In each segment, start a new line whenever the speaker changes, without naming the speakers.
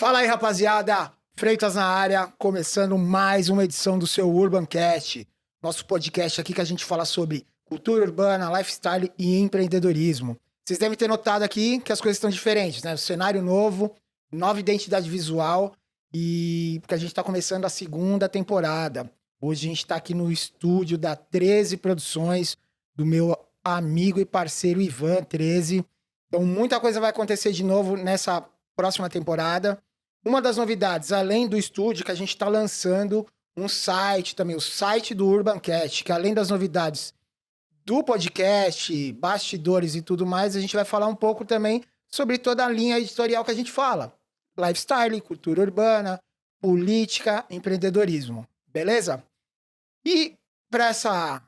Fala aí, rapaziada! Freitas na área, começando mais uma edição do seu Urbancast, nosso podcast aqui que a gente fala sobre cultura urbana, lifestyle e empreendedorismo. Vocês devem ter notado aqui que as coisas estão diferentes, né? O cenário novo, nova identidade visual e porque a gente está começando a segunda temporada. Hoje a gente está aqui no estúdio da 13 Produções, do meu amigo e parceiro Ivan 13. Então muita coisa vai acontecer de novo nessa próxima temporada. Uma das novidades, além do estúdio, que a gente está lançando um site também, o site do Urbancast, que além das novidades do podcast, bastidores e tudo mais, a gente vai falar um pouco também sobre toda a linha editorial que a gente fala. Lifestyle, cultura urbana, política, empreendedorismo. Beleza? E para essa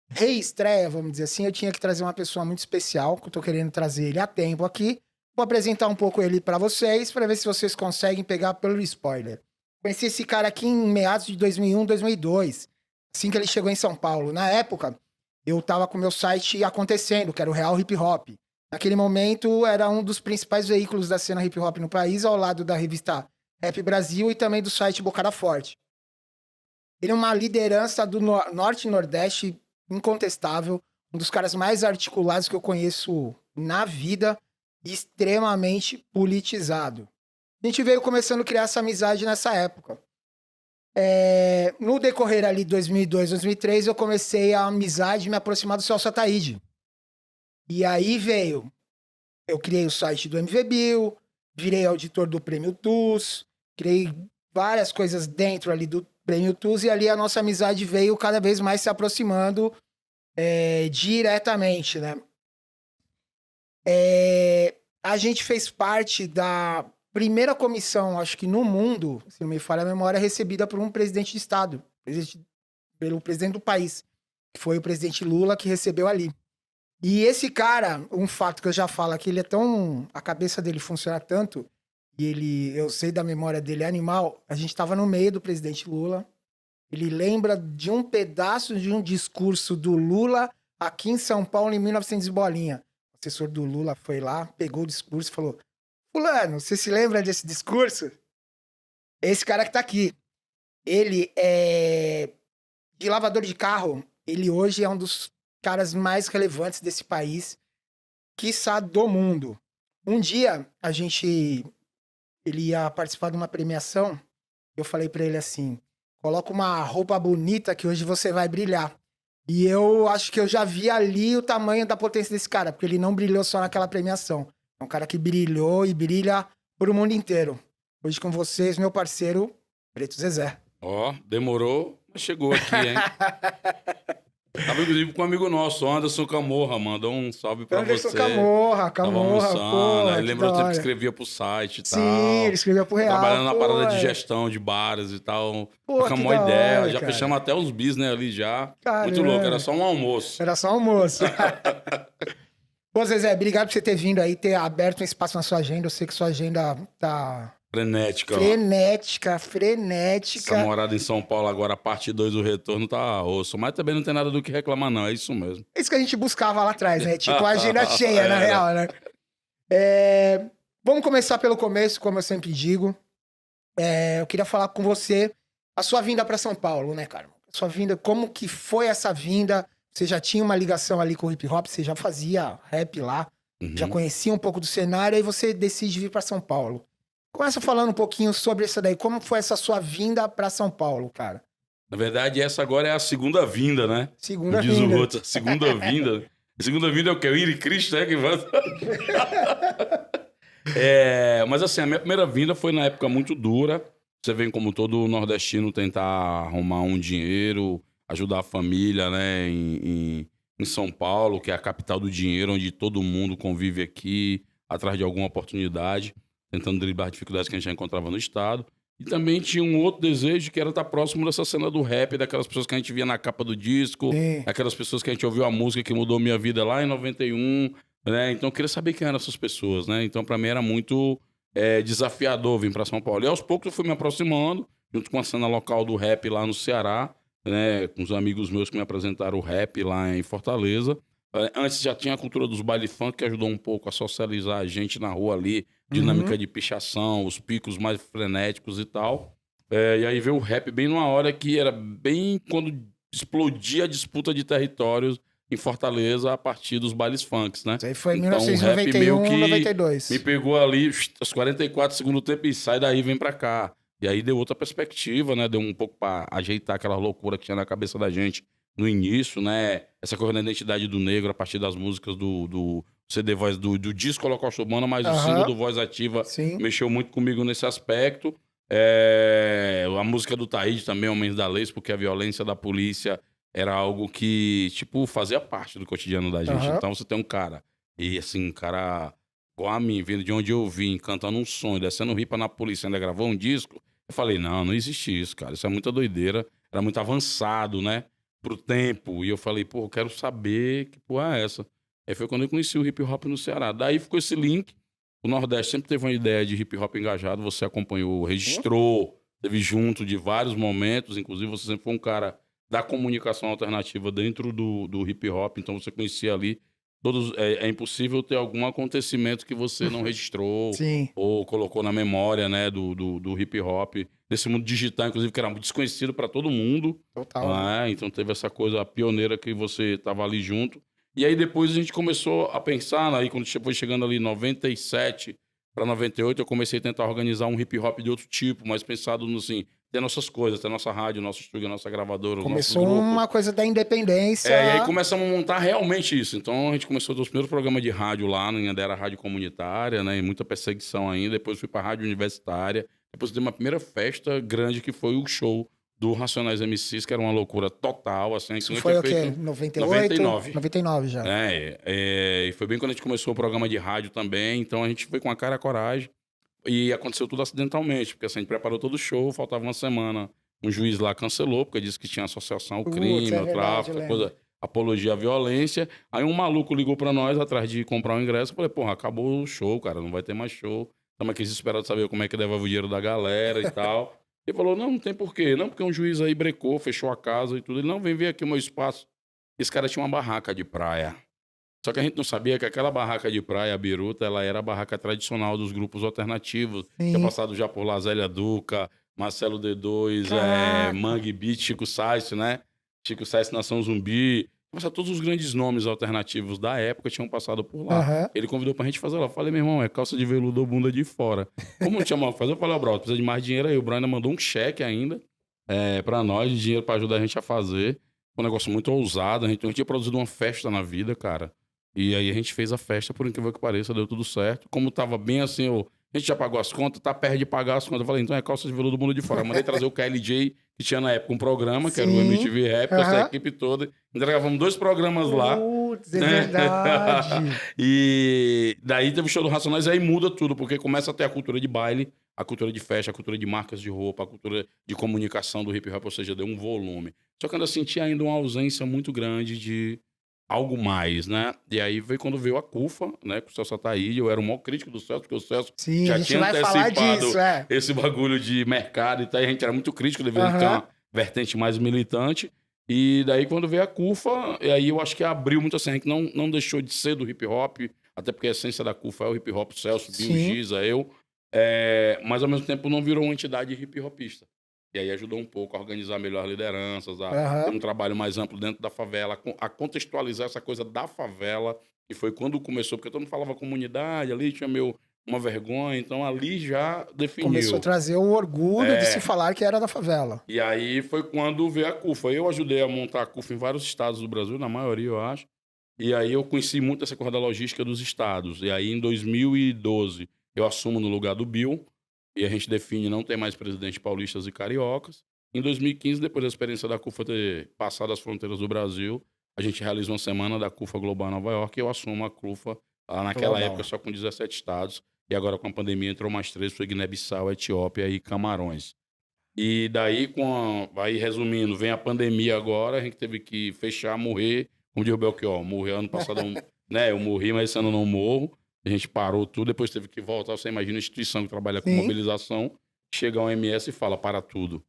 reestreia, vamos dizer assim, eu tinha que trazer uma pessoa muito especial, que eu tô querendo trazer ele há tempo aqui. Vou apresentar um pouco ele para vocês, para ver se vocês conseguem pegar pelo spoiler. Conheci esse cara aqui em meados de 2001, 2002, assim que ele chegou em São Paulo. Na época, eu tava com o meu site acontecendo, que era o Real Hip Hop. Naquele momento, era um dos principais veículos da cena hip hop no país, ao lado da revista Rap Brasil e também do site Bocada Forte. Ele é uma liderança do Norte e Nordeste incontestável, um dos caras mais articulados que eu conheço na vida, extremamente politizado. A gente veio começando a criar essa amizade nessa época. No decorrer ali de 2002, 2003, eu comecei a amizade me aproximar do Celso Ataíde. E aí eu criei o site do MV Bill, virei auditor do Prêmio TUS, criei várias coisas dentro ali do Prêmio TUS e ali a nossa amizade veio cada vez mais se aproximando diretamente, né? A gente fez parte da primeira comissão, acho que no mundo, se não me falha a memória, recebida por um presidente de Estado, pelo presidente do país, que foi o presidente Lula que recebeu ali. E esse cara, um fato que eu já falo aqui, ele é tão... a cabeça dele funciona tanto, e eu sei da memória dele é animal, a gente estava no meio do presidente Lula, ele lembra de um pedaço de um discurso do Lula aqui em São Paulo em 1900 e bolinha. O assessor do Lula foi lá, pegou o discurso e falou: Fulano, você se lembra desse discurso? Esse cara que tá aqui. Ele é de lavador de carro. Ele hoje é um dos caras mais relevantes desse país, quiçá do mundo. Um dia, ele ia participar de uma premiação. Eu falei pra ele assim: coloca uma roupa bonita que hoje você vai brilhar. E eu acho que eu já vi ali o tamanho da potência desse cara, porque ele não brilhou só naquela premiação. É um cara que brilhou e brilha pro mundo inteiro. Hoje com vocês, meu parceiro, Preto Zezé.
Ó, demorou, mas chegou aqui, hein? Tava inclusive com um amigo nosso, Anderson Camorra, mandou um salve pra
Anderson
você.
Camorra,
Tava almoçando,
pô,
aí lembrou
que
que você escrevia pro site e tal.
Sim, ele escrevia pro Real.
Trabalhando na parada de gestão de bares e tal.
Pô,
Trocamos
que
uma
da
ideia,
hora,
já
cara.
fechamos até os business ali já.
Caramba.
Muito louco, era só um almoço.
Era só um almoço. Pô, Zezé, obrigado por você ter vindo aí, ter aberto um espaço na sua agenda. Eu sei que sua agenda tá...
Frenética.
frenética.
Essa morada em São Paulo agora, a parte 2 do retorno tá osso. Mas também não tem nada do que reclamar, não. É isso mesmo.
É isso que a gente buscava lá atrás, né? Tipo, a agenda cheia, na real, né? Vamos começar pelo começo, como eu sempre digo. Eu queria falar com você a sua vinda para São Paulo, né, cara? A sua vinda, como que foi essa vinda? Você já tinha uma ligação ali com o hip hop, você já fazia rap lá, já conhecia um pouco do cenário, aí você decide vir para São Paulo. Começa falando um pouquinho sobre isso daí. Como foi essa sua vinda para São Paulo, cara?
Na verdade, essa agora é a segunda vinda, né?
Segunda
Diz
vinda.
o outro, segunda vinda. A segunda vinda é o que? O Ir e Cristo, né? Que vai... mas assim, a minha primeira vinda foi na época muito dura. Você vem como todo nordestino tentar arrumar um dinheiro, ajudar a família, né? Em São Paulo, que é a capital do dinheiro, onde todo mundo convive aqui, atrás de alguma oportunidade, tentando driblar dificuldades que a gente já encontrava no estado. E também tinha um outro desejo, que era estar próximo dessa cena do rap, daquelas pessoas que a gente via na capa do disco, daquelas pessoas que a gente ouviu a música que mudou minha vida lá em 91, né? Então eu queria saber quem eram essas pessoas, né? Então pra mim era muito desafiador vir pra São Paulo. E aos poucos eu fui me aproximando, junto com a cena local do rap lá no Ceará, né? Com os amigos meus que me apresentaram o rap lá em Fortaleza. Antes já tinha a cultura dos baile funk, que ajudou um pouco a socializar a gente na rua ali, dinâmica de pichação, os picos mais frenéticos e tal. E aí veio o rap bem numa hora que era bem quando explodia a disputa de territórios em Fortaleza a partir dos bailes funks, né?
Isso aí foi em
Então o rap
1991,
meio que
92.
me pegou ali aos 44 segundo tempo e sai daí, vem pra cá. E aí deu outra perspectiva, né? Deu um pouco pra ajeitar aquela loucura que tinha na cabeça da gente no início, né? Essa coisa da identidade do negro a partir das músicas do CD Voz, do disco Holocausto Urbano, mas o single do Voz Ativa
Sim.
mexeu muito comigo nesse aspecto. A música do Taíde também, Homens da Lei, porque a violência da polícia era algo que, tipo, fazia parte do cotidiano da gente. Então você tem um cara, e assim, um cara igual a mim, vindo de onde eu vim, cantando um sonho, descendo ripa na polícia, ainda gravou um disco. Eu falei, não existe isso, cara. Isso é muita doideira. Era muito avançado, né? Pro tempo. E eu falei, pô, eu quero saber que porra é essa. Aí foi quando eu conheci o hip hop no Ceará. Daí ficou esse link. O Nordeste sempre teve uma ideia de hip hop engajado. Você acompanhou, registrou, teve junto de vários momentos. Inclusive, você sempre foi um cara da comunicação alternativa dentro do hip hop. Então, você conhecia ali todos. É impossível ter algum acontecimento que você não registrou
Sim.
ou colocou na memória, né, do hip hop. Desse mundo digital, inclusive, que era desconhecido para todo mundo.
Total.
Né? Então, teve essa coisa pioneira que você estava ali junto. E aí depois a gente começou a pensar, aí quando foi chegando ali 97 para 98, eu comecei a tentar organizar um hip hop de outro tipo, mais pensado no assim, ter nossas coisas, ter nossa rádio, nosso estúdio, nossa gravadora,
Começou
os nossos grupos.
uma coisa da independência.
E aí começamos a montar realmente isso. Então a gente começou a ter os primeiros programas de rádio lá, ainda era rádio comunitária, né, e muita perseguição ainda. Depois fui para rádio universitária. Depois teve uma primeira festa grande que foi o show do Racionais MCs, que era uma loucura total, assim.
Isso foi o quê? 98?
99.
99 já.
E foi bem quando a gente começou o programa de rádio também, então a gente foi com a cara e a coragem, e aconteceu tudo acidentalmente, porque assim, a gente preparou todo o show, faltava uma semana, um juiz lá cancelou, porque disse que tinha associação ao crime, ao tráfico, coisa, apologia à violência. Aí um maluco ligou pra nós, atrás de comprar um ingresso, eu falei, porra, acabou o show, cara, não vai ter mais show, estamos aqui desesperados de saber como é que devolve o dinheiro da galera e tal. Ele falou, não tem porquê. Não, porque um juiz aí brecou, fechou a casa e tudo. Ele, não, vem ver aqui o meu espaço. Esse cara tinha uma barraca de praia. Só que a gente não sabia que aquela barraca de praia, a Biruta, ela era a barraca tradicional dos grupos alternativos.
Sim.
Tinha passado já por Lazélia Duca, Marcelo D2, Mangue Beat, Chico Sainz, né? Chico Sainz, Nação Zumbi. Todos os grandes nomes alternativos da época tinham passado por lá. Ele convidou pra gente fazer lá. Eu falei, meu irmão, é calça de veludo ou bunda de fora. Como não tinha mal fazer, eu falei, bro, precisa de mais dinheiro aí. O Brian ainda mandou um cheque ainda pra nós, de dinheiro pra ajudar a gente a fazer. Foi um negócio muito ousado. A gente tinha produzido uma festa na vida, cara. E aí a gente fez a festa, por incrível que pareça, deu tudo certo. Como tava bem assim, a gente já pagou as contas, tá perto de pagar as contas. Eu falei, então é calça de veludo ou bunda de fora. Eu mandei trazer o KLJ, que tinha na época um programa, que era o MTV Rap, essa equipe toda. Entregávamos 2 programas lá.
Putz, é verdade.
E daí teve o show do Racionais, aí muda tudo, porque começa a ter a cultura de baile, a cultura de festa, a cultura de marcas de roupa, a cultura de comunicação do hip hop, ou seja, deu um volume. Só que eu ainda senti ainda uma ausência muito grande de algo mais, né? E aí veio quando veio a CUFA, né? Com o Celso Ataíde, eu era o maior crítico do Celso, porque o Celso já tinha antecipado esse bagulho de mercado e tal, e a gente era muito crítico, devido a ter uma vertente mais militante. E daí quando veio a CUFA, e aí eu acho que abriu muito assim, a gente não deixou de ser do hip hop, até porque a essência da CUFA é o hip hop, o Celso, Bill, Giza, eu, mas ao mesmo tempo não virou uma entidade hip hopista. E aí ajudou um pouco a organizar melhor lideranças, a ter um trabalho mais amplo dentro da favela, a contextualizar essa coisa da favela, que foi quando começou, porque todo mundo falava comunidade, ali tinha uma vergonha, então ali já definiu.
Começou a trazer o orgulho de se falar que era da favela.
E aí foi quando veio a CUFA. Eu ajudei a montar a CUFA em vários estados do Brasil, na maioria, eu acho. E aí eu conheci muito essa coisa da logística dos estados. E aí em 2012 eu assumo no lugar do Bill, e a gente define não ter mais presidente paulistas e cariocas. Em 2015, depois da experiência da CUFA ter passado as fronteiras do Brasil, a gente realiza uma semana da CUFA Global Nova York e eu assumo a CUFA lá naquela época só com 17 estados. E agora com a pandemia entrou mais 3, foi Guiné-Bissau, Etiópia e Camarões. E daí, aí resumindo, vem a pandemia agora, a gente teve que fechar, morrer, como diz o Belchior, morreu ano passado, né? Eu morri, mas esse ano eu não morro. A gente parou tudo, depois teve que voltar. Você imagina a instituição que trabalha com mobilização, chega ao MS e fala, para tudo.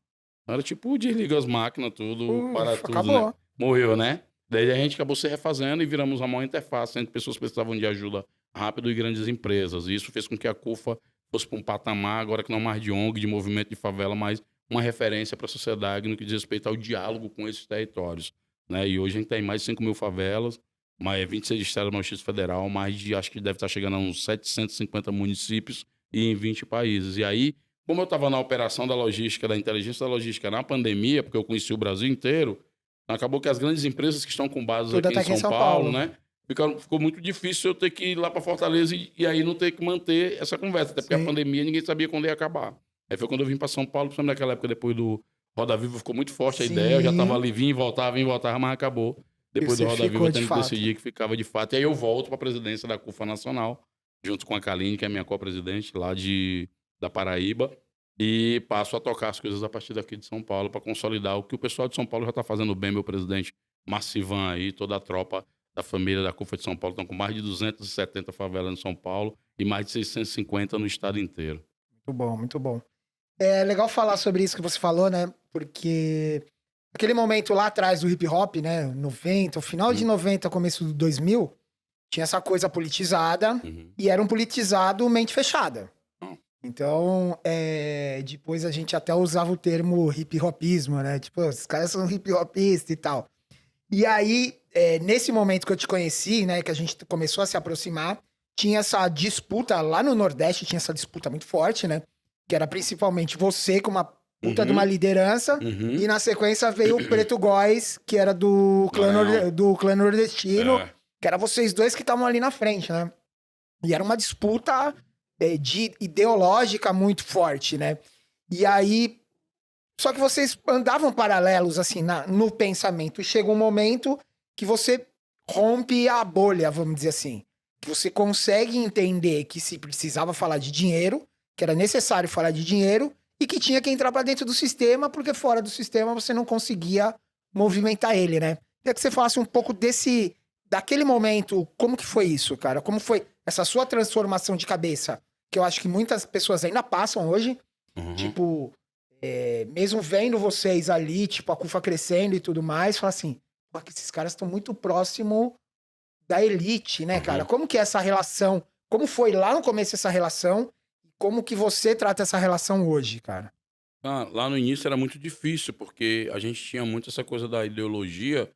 Era tipo, desliga as máquinas, tudo, para tudo,
acabou.
né? Morreu, né? Daí a gente acabou se refazendo e viramos a maior interface entre pessoas que precisavam de ajuda rápido e grandes empresas. E isso fez com que a CUFA fosse para um patamar, agora que não mais de ONG, de movimento de favela, mas uma referência para a sociedade no que diz respeito ao diálogo com esses territórios, né? E hoje a gente tem mais de 5 mil favelas, mais 26 estados no Distrito Federal, mais de, acho que deve estar chegando a uns 750 municípios e em 20 países. E aí, como eu estava na operação da logística, da inteligência da logística na pandemia, porque eu conheci o Brasil inteiro, acabou que as grandes empresas que estão com bases
Tudo
aqui
até
em São Paulo, né? Ficou muito difícil eu ter que ir lá para Fortaleza e aí não ter que manter essa conversa. Até porque a pandemia ninguém sabia quando ia acabar. Aí foi quando eu vim para São Paulo, principalmente naquela época, depois do Roda Viva, ficou muito forte a ideia. Eu já estava ali, vim e voltava, mas acabou. Depois do Roda Viva, eu tendo que decidir que ficava de fato. E aí eu volto para a presidência da CUFA Nacional, junto com a Kaline, que é minha co-presidente lá da Paraíba. E passo a tocar as coisas a partir daqui de São Paulo para consolidar o que o pessoal de São Paulo já está fazendo bem, meu presidente Massivan aí, toda a tropa da família da CUFA de São Paulo, estão com mais de 270 favelas em São Paulo e mais de 650 no estado inteiro.
Muito bom, muito bom. É legal falar sobre isso que você falou, né? Porque aquele momento lá atrás do hip hop, né? 90, o final de 90, começo do 2000, tinha essa coisa politizada e era um politizado mente fechada. Então, depois a gente até usava o termo hip hopismo, né? Tipo, os caras são hip hopistas e tal. E aí, nesse momento que eu te conheci, né? Que a gente começou a se aproximar, tinha essa disputa, lá no Nordeste tinha essa disputa muito forte, né? Que era principalmente você com uma puta de uma liderança, e na sequência veio o Preto Góes, que era do clã nordestino, que era vocês dois que estavam ali na frente, né? E era uma disputa ideológica muito forte, né? E aí, só que vocês andavam paralelos, assim, no pensamento, e chega um momento que você rompe a bolha, vamos dizer assim, que você consegue entender que se precisava falar de dinheiro, que era necessário falar de dinheiro, e que tinha que entrar para dentro do sistema, porque fora do sistema você não conseguia movimentar ele, né? Queria que você falasse um pouco daquele momento, como que foi isso, cara? Como foi essa sua transformação de cabeça? Que eu acho que muitas pessoas ainda passam hoje, tipo, mesmo vendo vocês ali, tipo, a CUFA crescendo e tudo mais, fala assim, pô, que esses caras estão muito próximo da elite, né, cara? Como que é essa relação? Como foi lá no começo essa relação? Como que você trata essa relação hoje, cara?
Lá no início era muito difícil, porque a gente tinha muito essa coisa da ideologia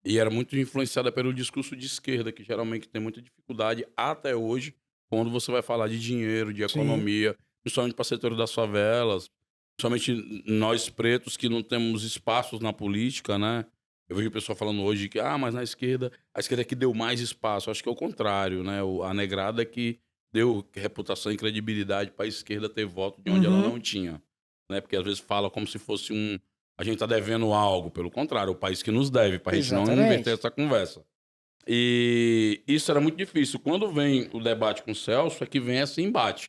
e era muito influenciada pelo discurso de esquerda, que geralmente tem muita dificuldade até hoje, quando você vai falar de dinheiro, de economia, principalmente para o setor das favelas, principalmente nós pretos que não temos espaços na política, né? Eu vejo o pessoal falando hoje que, mas na esquerda, a esquerda é que deu mais espaço. Acho que é o contrário, né? A negrada é que deu reputação e credibilidade para a esquerda ter voto de onde ela não tinha, né? Porque às vezes fala como se fosse a gente tá devendo algo, pelo contrário, o país que nos deve, para a gente não inverter essa conversa. E isso era muito difícil. Quando vem o debate com o Celso, é que vem esse embate.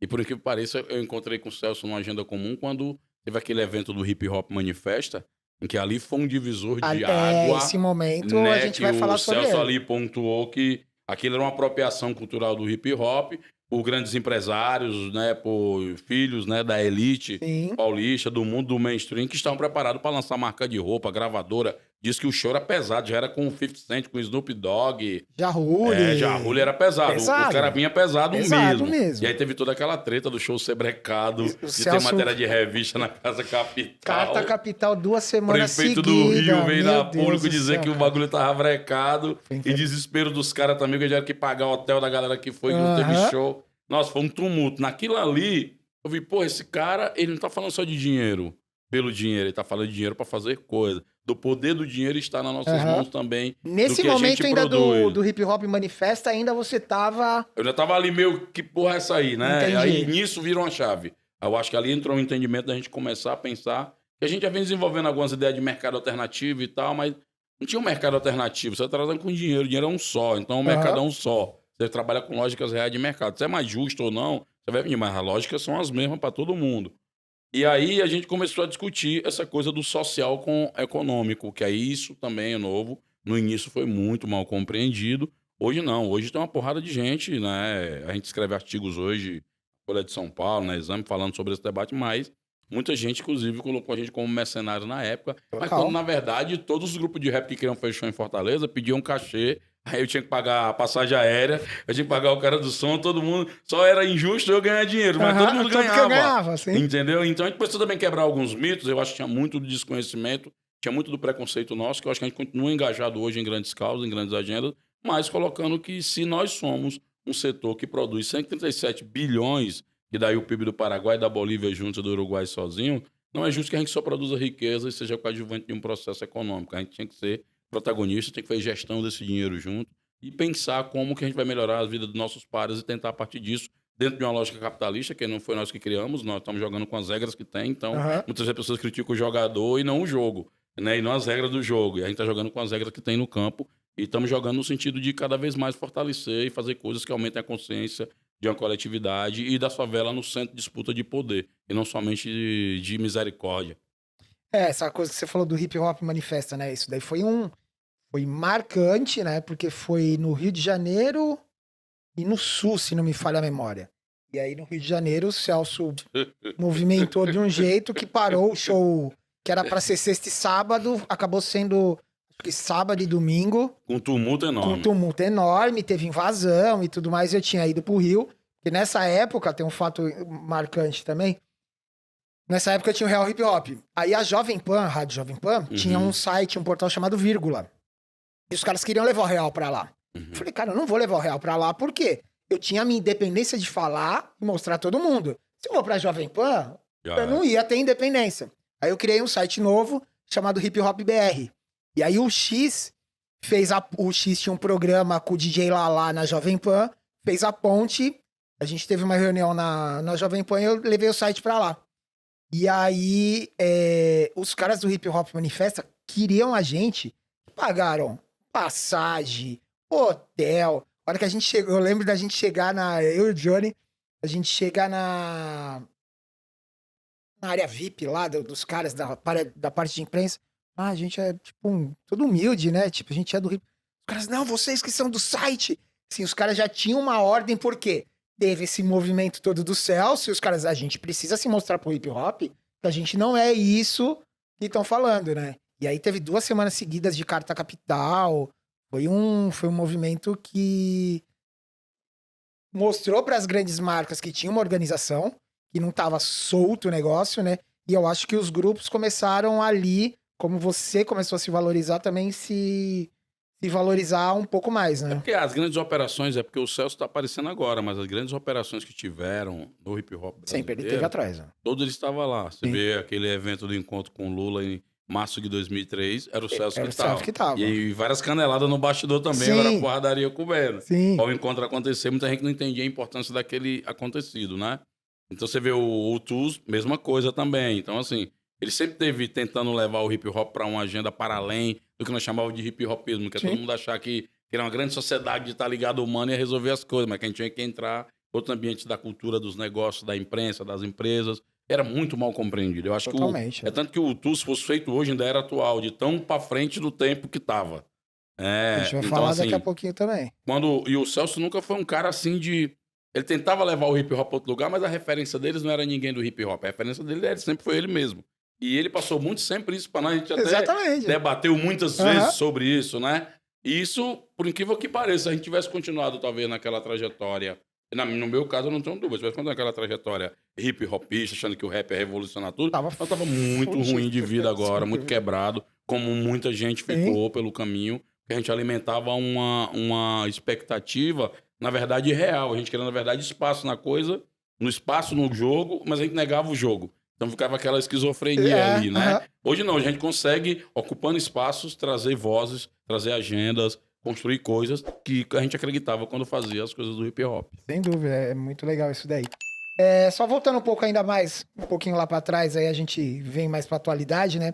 E por incrível que pareça, eu encontrei com o Celso numa agenda comum quando teve aquele evento do Hip Hop Manifesta, em que ali foi um divisor de água.
Esse momento,
né,
a gente vai falar sobre ele.
O Celso ali pontuou que aquilo era uma apropriação cultural do hip hop por grandes empresários, né, por filhos, né, da elite paulista, do mundo do mainstream, que estavam preparados para lançar marca de roupa, gravadora. Diz que o show era pesado, já era com o 50 Cent, com o Snoop Dogg.
Ja Rule
era pesado. O cara vinha pesado mesmo. E aí teve toda aquela treta do show ser brecado, de ter matéria de revista na Casa Capital.
Carta Capital 2 semanas seguidas.
Prefeito do Rio veio na público dizer que o bagulho tava brecado. E desespero dos caras também, que já era que pagar o hotel da galera que foi, que não teve show. Nossa, foi um tumulto. Naquilo ali, eu vi, pô, esse cara, ele não tá falando só de dinheiro, pelo dinheiro, ele tá falando de dinheiro pra fazer coisa. Do poder do dinheiro está nas nossas mãos também.
Nesse momento ainda do Hip Hop Manifesta, ainda você tava...
Eu já tava ali meio, que porra é essa aí, né?
Entendi.
Aí nisso virou uma chave. Eu acho que ali entrou um entendimento da gente começar a pensar, que a gente já vem desenvolvendo algumas ideias de mercado alternativo e tal, mas não tinha um mercado alternativo. Você tá tratando com dinheiro, o dinheiro é um só, então o mercado é um só. Você trabalha com lógicas reais de mercado. Se é mais justo ou não, você vai vir, mas as lógicas são as mesmas para todo mundo. E aí a gente começou a discutir essa coisa do social com econômico, que aí isso também é novo. No início foi muito mal compreendido. Hoje não, hoje tem uma porrada de gente, né? A gente escreve artigos hoje, Folha de São Paulo, na Exame, falando sobre esse debate, mas muita gente, inclusive, colocou a gente como mercenário na época. Mas quando, na verdade, todos os grupos de rap que queriam fechar em Fortaleza pediam cachê Aí eu tinha que pagar a passagem aérea, eu tinha que pagar o cara do som, todo mundo. Só era injusto eu ganhar dinheiro, mas todo mundo
tudo que eu
ganhava.
ganhava, sim.
Entendeu? Então a gente precisa também quebrar alguns mitos. Eu acho que tinha muito do desconhecimento, tinha muito do preconceito nosso, que eu acho que a gente continua engajado hoje em grandes causas, em grandes agendas, mas colocando que se nós somos um setor que produz 137 bilhões, e daí o PIB do Paraguai, da Bolívia junto e do Uruguai sozinho, não é justo que a gente só produza riqueza e seja coadjuvante de um processo econômico. A gente tinha que ser protagonista, tem que fazer gestão desse dinheiro junto e pensar como que a gente vai melhorar a vida dos nossos pares e tentar a partir disso, dentro de uma lógica capitalista, que não foi nós que criamos, nós estamos jogando com as regras que tem, então muitas vezes as pessoas criticam o jogador e não o jogo, né? E não as regras do jogo. E a gente está jogando com as regras que tem no campo e estamos jogando no sentido de cada vez mais fortalecer e fazer coisas que aumentem a consciência de uma coletividade e da favela no centro de disputa de poder, e não somente de misericórdia.
Essa coisa que você falou do hip hop manifesta, né? Isso daí foi marcante, né? Porque foi no Rio de Janeiro e no Sul, se não me falha a memória. E aí no Rio de Janeiro o Celso movimentou de um jeito que parou o show que era pra ser sexta e sábado, acabou sendo acho que sábado e domingo.
Com tumulto enorme.
Com tumulto enorme, teve invasão e tudo mais. Eu tinha ido pro Rio, e nessa época, tem um fato marcante também. Nessa época tinha o Real Hip Hop. Aí a Jovem Pan, a Rádio Jovem Pan, tinha um site, um portal chamado Vírgula. E os caras queriam levar o Real pra lá. Eu falei, cara, eu não vou levar o Real pra lá, por quê? Eu tinha a minha independência de falar e mostrar a todo mundo. Se eu vou pra Jovem Pan, eu não ia ter independência. Aí eu criei um site novo, chamado Hip Hop BR. E aí o X o X tinha um programa com o DJ Lala na Jovem Pan, fez a ponte, a gente teve uma reunião na Jovem Pan e eu levei o site pra lá. E aí, os caras do Hip Hop Manifesta queriam a gente, pagaram passagem, hotel. A hora que a gente chegou, eu lembro da gente chegar eu e o Johnny, a gente chegar na área VIP lá, dos caras da parte de imprensa. Ah, a gente é, tipo, todo humilde, né? Tipo, a gente é do Hip. Os caras, não, vocês que são do site. Sim, os caras já tinham uma ordem, por quê? Teve esse movimento todo do Celso, e os caras, a gente precisa se mostrar pro hip hop, que a gente não é isso que estão falando, né? E aí teve 2 semanas seguidas de Carta Capital, foi um movimento que mostrou para as grandes marcas que tinha uma organização, que não tava solto o negócio, né? E eu acho que os grupos começaram ali, como você começou a se valorizar, também se valorizar um pouco mais, né?
É porque as grandes operações, é porque o Celso está aparecendo agora, mas as grandes operações que tiveram no hip hop brasileiro,
sempre ele teve atrás, né?
todos eles estavam lá. Você vê aquele evento do encontro com o Lula em março de 2003, era o Celso que estava. E várias caneladas no bastidor também, era porradaria comendo. Ao encontro acontecer, muita gente não entendia a importância daquele acontecido, né? Então você vê o TUS, mesma coisa também. Então, assim, ele sempre teve tentando levar o hip hop para uma agenda para além do que nós chamávamos de hip hopismo, que é todo mundo achar que era uma grande sociedade de estar ligado ao humano e resolver as coisas, mas que a gente tinha que entrar em outro ambiente da cultura, dos negócios, da imprensa, das empresas. Era muito mal compreendido. Eu acho que tanto que o TUS fosse feito hoje ainda era atual, de tão para frente do tempo que estava.
A gente vai falar assim, daqui a pouquinho também.
E o Celso nunca foi um cara assim de... Ele tentava levar o hip hop para outro lugar, mas a referência deles não era ninguém do hip hop. A referência dele sempre foi ele mesmo. E ele passou muito sempre isso para nós. A gente até debateu muitas vezes sobre isso, né? E isso, por incrível que pareça, se a gente tivesse continuado, talvez, naquela trajetória... No meu caso, eu não tenho dúvida. Se tivesse continuado naquela trajetória hip-hopista, achando que o rap é revolucionar tudo, eu tava muito ruim de vida agora, muito quebrado, como muita gente ficou pelo caminho, porque a gente alimentava uma expectativa, na verdade, real. A gente queria, na verdade, espaço na coisa, no espaço no jogo, mas a gente negava o jogo. Então ficava aquela esquizofrenia ali, né? Hoje não, a gente consegue, ocupando espaços, trazer vozes, trazer agendas, construir coisas que a gente acreditava quando fazia as coisas do hip hop.
Sem dúvida, é muito legal isso daí. Só voltando um pouco ainda mais, um pouquinho lá pra trás, aí a gente vem mais pra atualidade, né?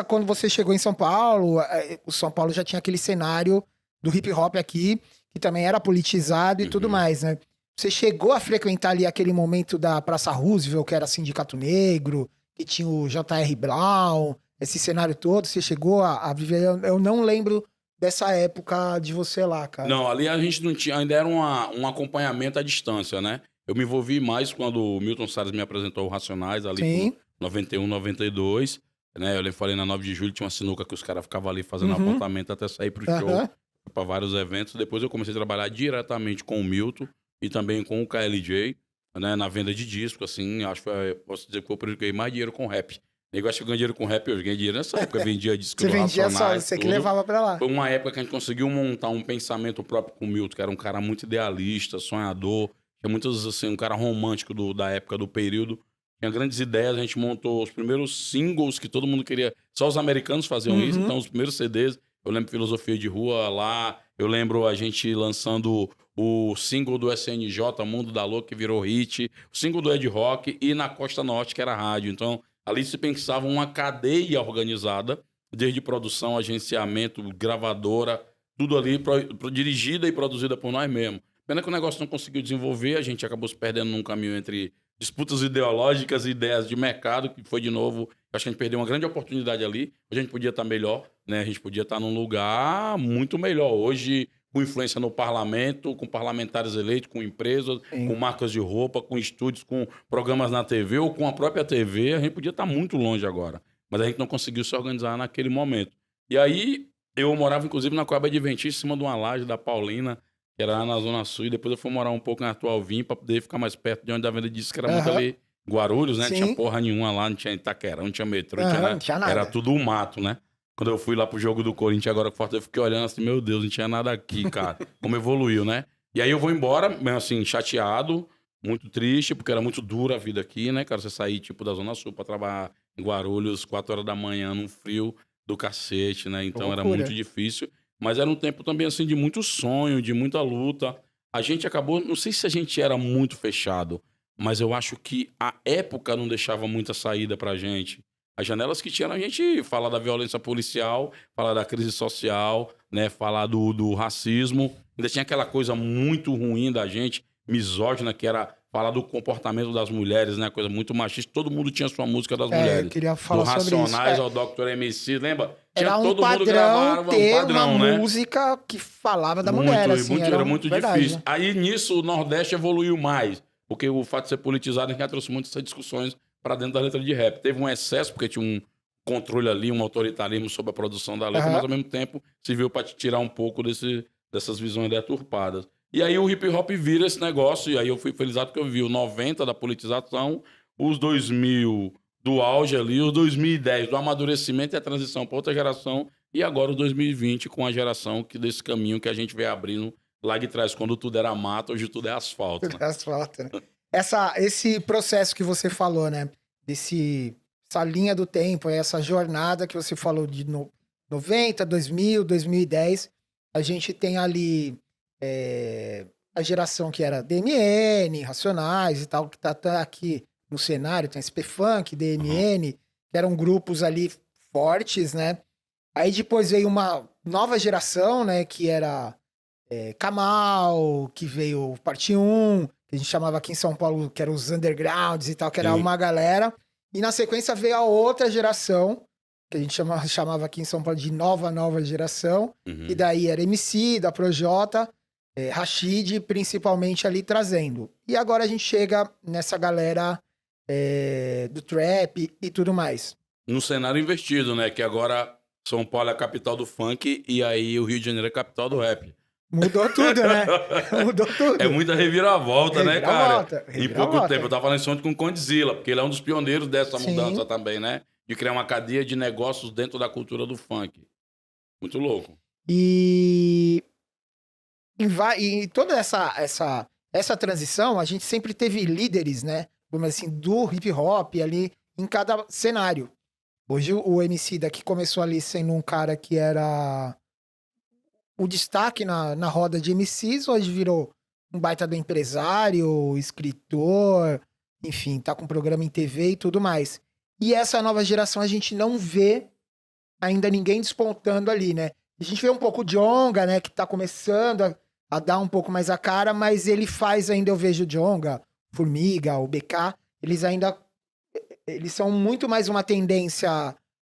Quando você chegou em São Paulo, o São Paulo já tinha aquele cenário do hip hop aqui, que também era politizado e tudo mais, né? Você chegou a frequentar ali aquele momento da Praça Roosevelt, que era Sindicato Negro, que tinha o J.R. Brown, esse cenário todo, você chegou a viver? Eu não lembro dessa época de você lá, cara.
Não, ali a gente não tinha, ainda era um acompanhamento à distância, né? Eu me envolvi mais quando o Milton Salles me apresentou o Racionais, ali com 91, 92, né? Eu falei na 9 de julho, tinha uma sinuca que os caras ficavam ali fazendo apontamento até sair pro show. para vários eventos. Depois eu comecei a trabalhar diretamente com o Milton e também com o KLJ, né, na venda de disco, assim. Acho que posso dizer que foi o período que eu ganhei mais dinheiro com rap. Eu acho que eu ganhei dinheiro com rap, eu ganhei dinheiro nessa época, eu vendia disco
Você
do
vendia só,
Racionais,
você que
tudo.
levava pra lá.
Foi uma época que a gente conseguiu montar um pensamento próprio com o Milton, que era um cara muito idealista, sonhador, tinha muitos, assim, um cara romântico da época, do período. Tinha grandes ideias, a gente montou os primeiros singles que todo mundo queria. Só os americanos faziam isso, então os primeiros CDs. Eu lembro Filosofia de Rua lá, eu lembro a gente lançando o single do SNJ, Mundo da Louca, que virou hit, o single do Ed Rock e na Costa Norte, que era rádio. Então, ali se pensava uma cadeia organizada, desde produção, agenciamento, gravadora, tudo ali dirigida e produzida por nós mesmos. Pena que o negócio não conseguiu desenvolver, a gente acabou se perdendo num caminho entre disputas ideológicas e ideias de mercado, que foi de novo, acho que a gente perdeu uma grande oportunidade ali. A gente podia estar melhor, né? A gente podia estar num lugar muito melhor. Hoje, com influência no parlamento, com parlamentares eleitos, com empresas,
Sim.
com marcas de roupa, com estúdios, com programas na TV ou com a própria TV, a gente podia estar muito longe agora. Mas a gente não conseguiu se organizar naquele momento. E aí, eu morava, inclusive, na Coab Adventista, em cima de uma laje da Paulina, que era lá na Zona Sul, e depois eu fui morar um pouco na Atual Vim para poder ficar mais perto de onde a venda de disco, que era muito ali Guarulhos, né? Não tinha porra nenhuma lá, não tinha Itaquera, não tinha metrô,
não tinha nada.
Era tudo um mato, né? Quando eu fui lá pro jogo do Corinthians agora com o Fortaleza, eu fiquei olhando assim, meu Deus, não tinha nada aqui, cara. Como evoluiu, né? E aí eu vou embora, mesmo assim, chateado, muito triste, porque era muito dura a vida aqui, né, cara? Você sair, tipo, da Zona Sul pra trabalhar em Guarulhos, 4 horas da manhã, num frio do cacete, né? Então era muito difícil. Mas era um tempo também, assim, de muito sonho, de muita luta. A gente acabou, não sei se a gente era muito fechado, mas eu acho que a época não deixava muita saída pra gente. As janelas que tinham, a gente falar da violência policial, falar da crise social, né? Falar do racismo. Ainda tinha aquela coisa muito ruim da gente, misógina, que era falar do comportamento das mulheres, né? Coisa muito machista. Todo mundo tinha sua música das mulheres.
Eu queria falar
do
sobre
Racionais
isso.
ao Dr. MC, lembra?
Era um
todo mundo
padrão
gravava
ter
um padrão,
uma
né?
música que falava da mulher, assim.
Era muito
verdade,
difícil.
né?
Aí, nisso, o Nordeste evoluiu mais. Porque o fato de ser politizado, a gente já trouxe muitas essas discussões para dentro da letra de rap. Teve um excesso, porque tinha um controle ali, um autoritarismo sobre a produção da letra, mas ao mesmo tempo serviu para tirar um pouco dessas visões deturpadas. E aí o hip hop vira esse negócio, e aí eu fui felizado porque eu vi o 90 da politização, os 2000 do auge ali, os 2010 do amadurecimento e a transição para outra geração, e agora o 2020 com a geração desse caminho que a gente vem abrindo lá de trás, quando tudo era mato, hoje tudo é asfalto.
Tudo é asfalto, né? Esse processo que você falou, né? Essa linha do tempo, essa jornada que você falou de 90, 2000, 2010, a gente tem ali a geração que era DMN, Racionais e tal, que tá aqui no cenário, tem SP-Funk, DMN, que eram grupos ali fortes, né? Aí depois veio uma nova geração, né? Que era Kamal, que veio Parte 1, que a gente chamava aqui em São Paulo, que eram os undergrounds e tal, que era uma galera. E na sequência veio a outra geração, que a gente chamava aqui em São Paulo de nova geração. E daí era MC, da Projota, Rashid, principalmente ali trazendo. E agora a gente chega nessa galera do trap e tudo mais.
No cenário invertido, né? Que agora São Paulo é a capital do funk e aí o Rio de Janeiro é a capital do rap.
Mudou tudo, né? Mudou tudo.
É muita reviravolta, né, cara? Em pouco tempo. Eu tava falando isso ontem com o Condzilla, porque ele é um dos pioneiros dessa mudança também, né? De criar uma cadeia de negócios dentro da cultura do funk. Muito louco.
E toda essa transição, a gente sempre teve líderes, né? Vamos dizer assim, do hip hop ali em cada cenário. Hoje o MC daqui começou ali sendo um cara que era o destaque na roda de MCs, hoje virou um baita do empresário, escritor, enfim, tá com programa em TV e tudo mais. E essa nova geração a gente não vê ainda ninguém despontando ali, né? A gente vê um pouco o Djonga, né, que tá começando a dar um pouco mais a cara, mas ele faz ainda, eu vejo o Djonga, Formiga, o BK, eles são muito mais uma tendência,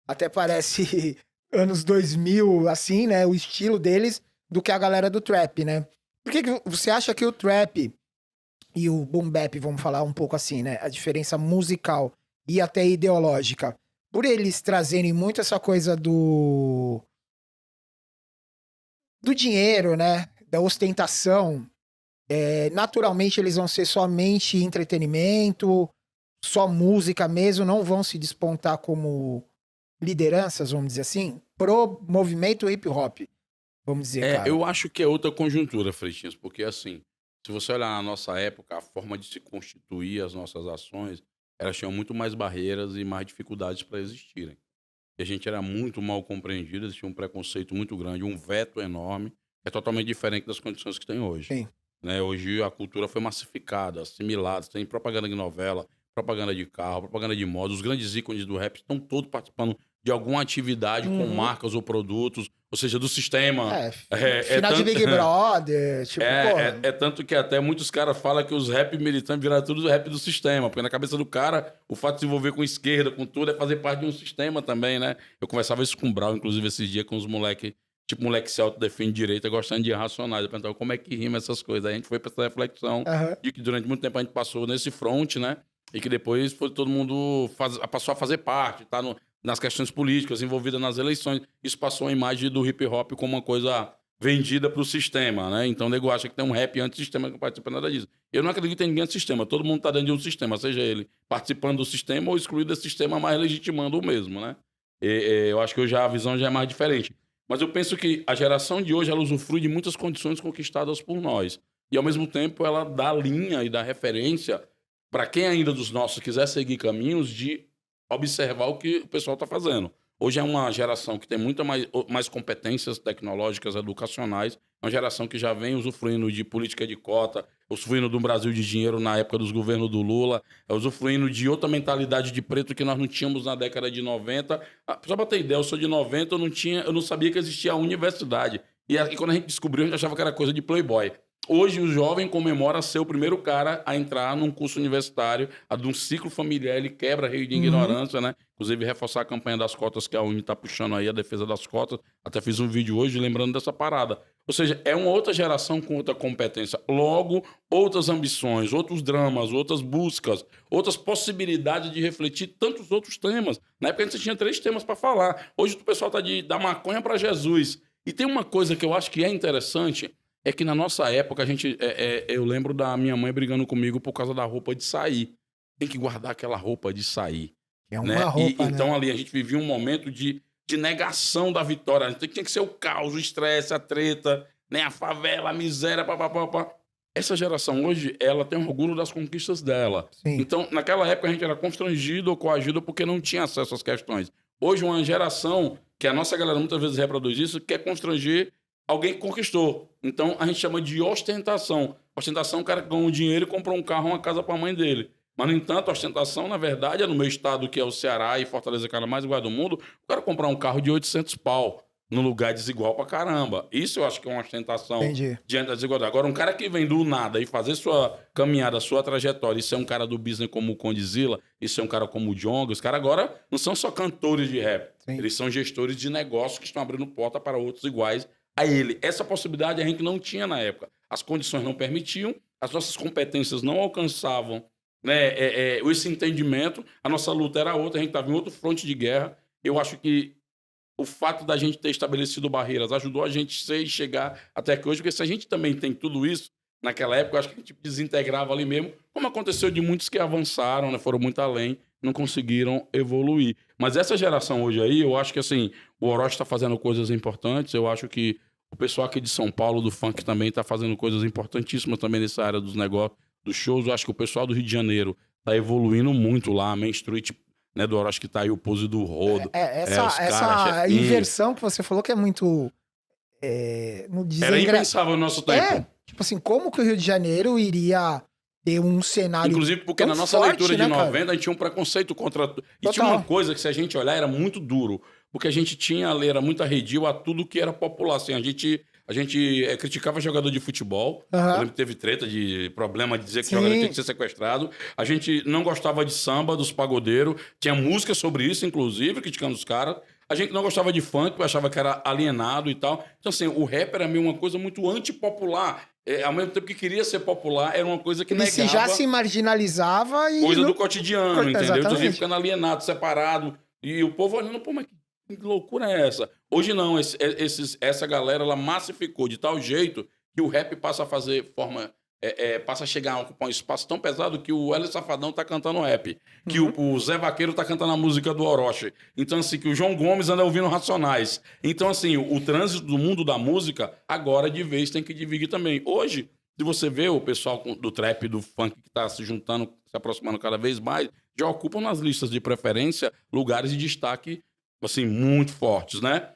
até parece anos 2000, assim, né, o estilo deles, do que a galera do trap, né? Por que você acha que o trap e o boom bap, vamos falar um pouco assim, né, a diferença musical e até ideológica, por eles trazerem muito essa coisa do dinheiro, né? Da ostentação. Naturalmente eles vão ser somente entretenimento, só música mesmo, não vão se despontar como lideranças, vamos dizer assim, pro movimento hip hop, vamos dizer, cara.
Eu acho que é outra conjuntura, Freitinhas, porque assim, se você olhar na nossa época, a forma de se constituir as nossas ações, elas tinham muito mais barreiras e mais dificuldades para existirem. E a gente era muito mal compreendido, existia um preconceito muito grande, um veto enorme, é totalmente diferente das condições que tem hoje.
Sim.
Né? Hoje a cultura foi massificada, assimilada, tem propaganda de novela, propaganda de carro, propaganda de moda, os grandes ícones do rap estão todos participando de alguma atividade com marcas ou produtos, ou seja, do sistema.
Final de Big Brother, tipo,
é tanto que até muitos caras falam que os rap militantes viraram tudo rap do sistema, porque na cabeça do cara, o fato de se envolver com esquerda, com tudo, é fazer parte de um sistema também, né? Eu conversava isso com o Brau, inclusive, esses dias com os moleques, tipo, moleque se autodefende direita, gostando de irracionais. Eu perguntava como é que rima essas coisas. Aí a gente foi pra essa reflexão de que durante muito tempo a gente passou nesse front, né? E que depois foi todo mundo passou a fazer parte, tá? Nas questões políticas, envolvida nas eleições. Isso passou a imagem do hip hop como uma coisa vendida pro sistema, né? Então o nego acha que tem um rap antissistema que não participa nada disso. Eu não acredito que tem ninguém antissistema. Todo mundo tá dentro de um sistema, seja ele participando do sistema ou excluído desse sistema, mas legitimando o mesmo, né? Eu acho que hoje a visão já é mais diferente. Mas eu penso que a geração de hoje, ela usufrui de muitas condições conquistadas por nós. E, ao mesmo tempo, ela dá linha e dá referência para quem ainda dos nossos quiser seguir caminhos de observar o que o pessoal está fazendo. Hoje é uma geração que tem muito mais competências tecnológicas, educacionais. É uma geração que já vem usufruindo de política de cota, usufruindo do Brasil de dinheiro na época dos governos do Lula, usufruindo de outra mentalidade de preto que nós não tínhamos na década de 90. Só para ter ideia, eu sou de 90, eu não sabia que existia a universidade. E quando a gente descobriu, a gente achava que era coisa de playboy. Hoje, o jovem comemora ser o primeiro cara a entrar num curso universitário, de um ciclo familiar, ele quebra a rede de ignorância, né? Inclusive, reforçar a campanha das cotas que a Uni está puxando aí, a defesa das cotas. Até fiz um vídeo hoje lembrando dessa parada. Ou seja, é uma outra geração com outra competência. Logo, outras ambições, outros dramas, outras buscas, outras possibilidades de refletir tantos outros temas. Na época, a gente tinha 3 temas para falar. Hoje, o pessoal está da maconha para Jesus. E tem uma coisa que eu acho que é interessante, é que na nossa época, eu lembro da minha mãe brigando comigo por causa da roupa de sair. Tem que guardar aquela roupa de sair.
É uma roupa,
Então,
né?
ali, a gente vivia um momento de negação da vitória. A gente tinha que ser o caos, o estresse, a treta, né? A favela, a miséria, papapá. Essa geração hoje, ela tem orgulho das conquistas dela.
Sim.
Então, naquela época, a gente era constrangido ou coagido porque não tinha acesso às questões. Hoje, uma geração, que a nossa galera muitas vezes reproduz isso, quer constranger alguém que conquistou. Então, a gente chama de ostentação. Ostentação, o cara ganhou dinheiro e comprou um carro, uma casa para a mãe dele. Mas, no entanto, a ostentação, na verdade, é no meu estado, que é o Ceará e Fortaleza, que é a mais igual do mundo, o cara comprar um carro de 800 pau num lugar desigual pra caramba. Isso eu acho que é uma ostentação diante da desigualdade. Agora, um cara que vem do nada e fazer sua caminhada, sua trajetória, e ser um cara do business como o Condzilla, e ser um cara como o Djonga, os caras agora não são só cantores de rap.
Sim.
Eles são gestores de negócios que estão abrindo porta para outros iguais a ele. Essa possibilidade a gente não tinha na época. As condições não permitiam, as nossas competências não alcançavam, né, esse entendimento. A nossa luta era outra, a gente estava em outro fronte de guerra. Eu acho que o fato da gente ter estabelecido barreiras ajudou a gente chegar até aqui hoje, porque se a gente também tem tudo isso, naquela época, eu acho que a gente desintegrava ali mesmo, como aconteceu de muitos que avançaram, né, foram muito além, não conseguiram evoluir. Mas essa geração hoje aí, eu acho que assim, o Orochi está fazendo coisas importantes, eu acho que o pessoal aqui de São Paulo, do funk, também está fazendo coisas importantíssimas também nessa área dos negócios, dos shows. Eu acho que o pessoal do Rio de Janeiro está evoluindo muito lá, a Main Street, né, do Orochi, que tá aí o pose do rodo.
Essa inversão que você falou que é muito...
Era impensável no nosso tempo.
Tipo assim, como que o Rio de Janeiro iria ter um cenário...
Inclusive porque na nossa
forte,
leitura de
né,
90,
cara?
a gente tinha um preconceito contra... E
Total.
tinha uma coisa que, se a gente olhar, era muito duro. Porque a gente tinha, era muito arredio a tudo que era popular. Assim, a gente criticava jogador de futebol. Eu lembro que teve treta de problema de dizer que o jogador tinha que ser sequestrado. A gente não gostava de samba, dos pagodeiros. Tinha música sobre isso, inclusive, criticando os caras. A gente não gostava de funk, porque achava que era alienado e tal. Então, assim, o rap era meio uma coisa muito antipopular. Ao mesmo tempo que queria ser popular, era uma coisa que negava...
já se marginalizava e...
Coisa do cotidiano, entendeu? Então, a gente
Exatamente.
ficando alienado, separado. E o povo olhando, pô, mas que loucura é essa? Hoje não, essa galera, ela massificou de tal jeito que o rap passa a fazer forma... passa a chegar a ocupar um espaço tão pesado que o Hélio Safadão tá cantando rap, que o Zé Vaqueiro tá cantando a música do Orochi. Então, assim, que o João Gomes anda ouvindo Racionais. Então, assim, o trânsito do mundo da música, agora de vez tem que dividir também. Hoje, se você vê o pessoal do trap, do funk que tá se juntando, se aproximando cada vez mais, já ocupam nas listas de preferência lugares de destaque, assim, muito fortes, né?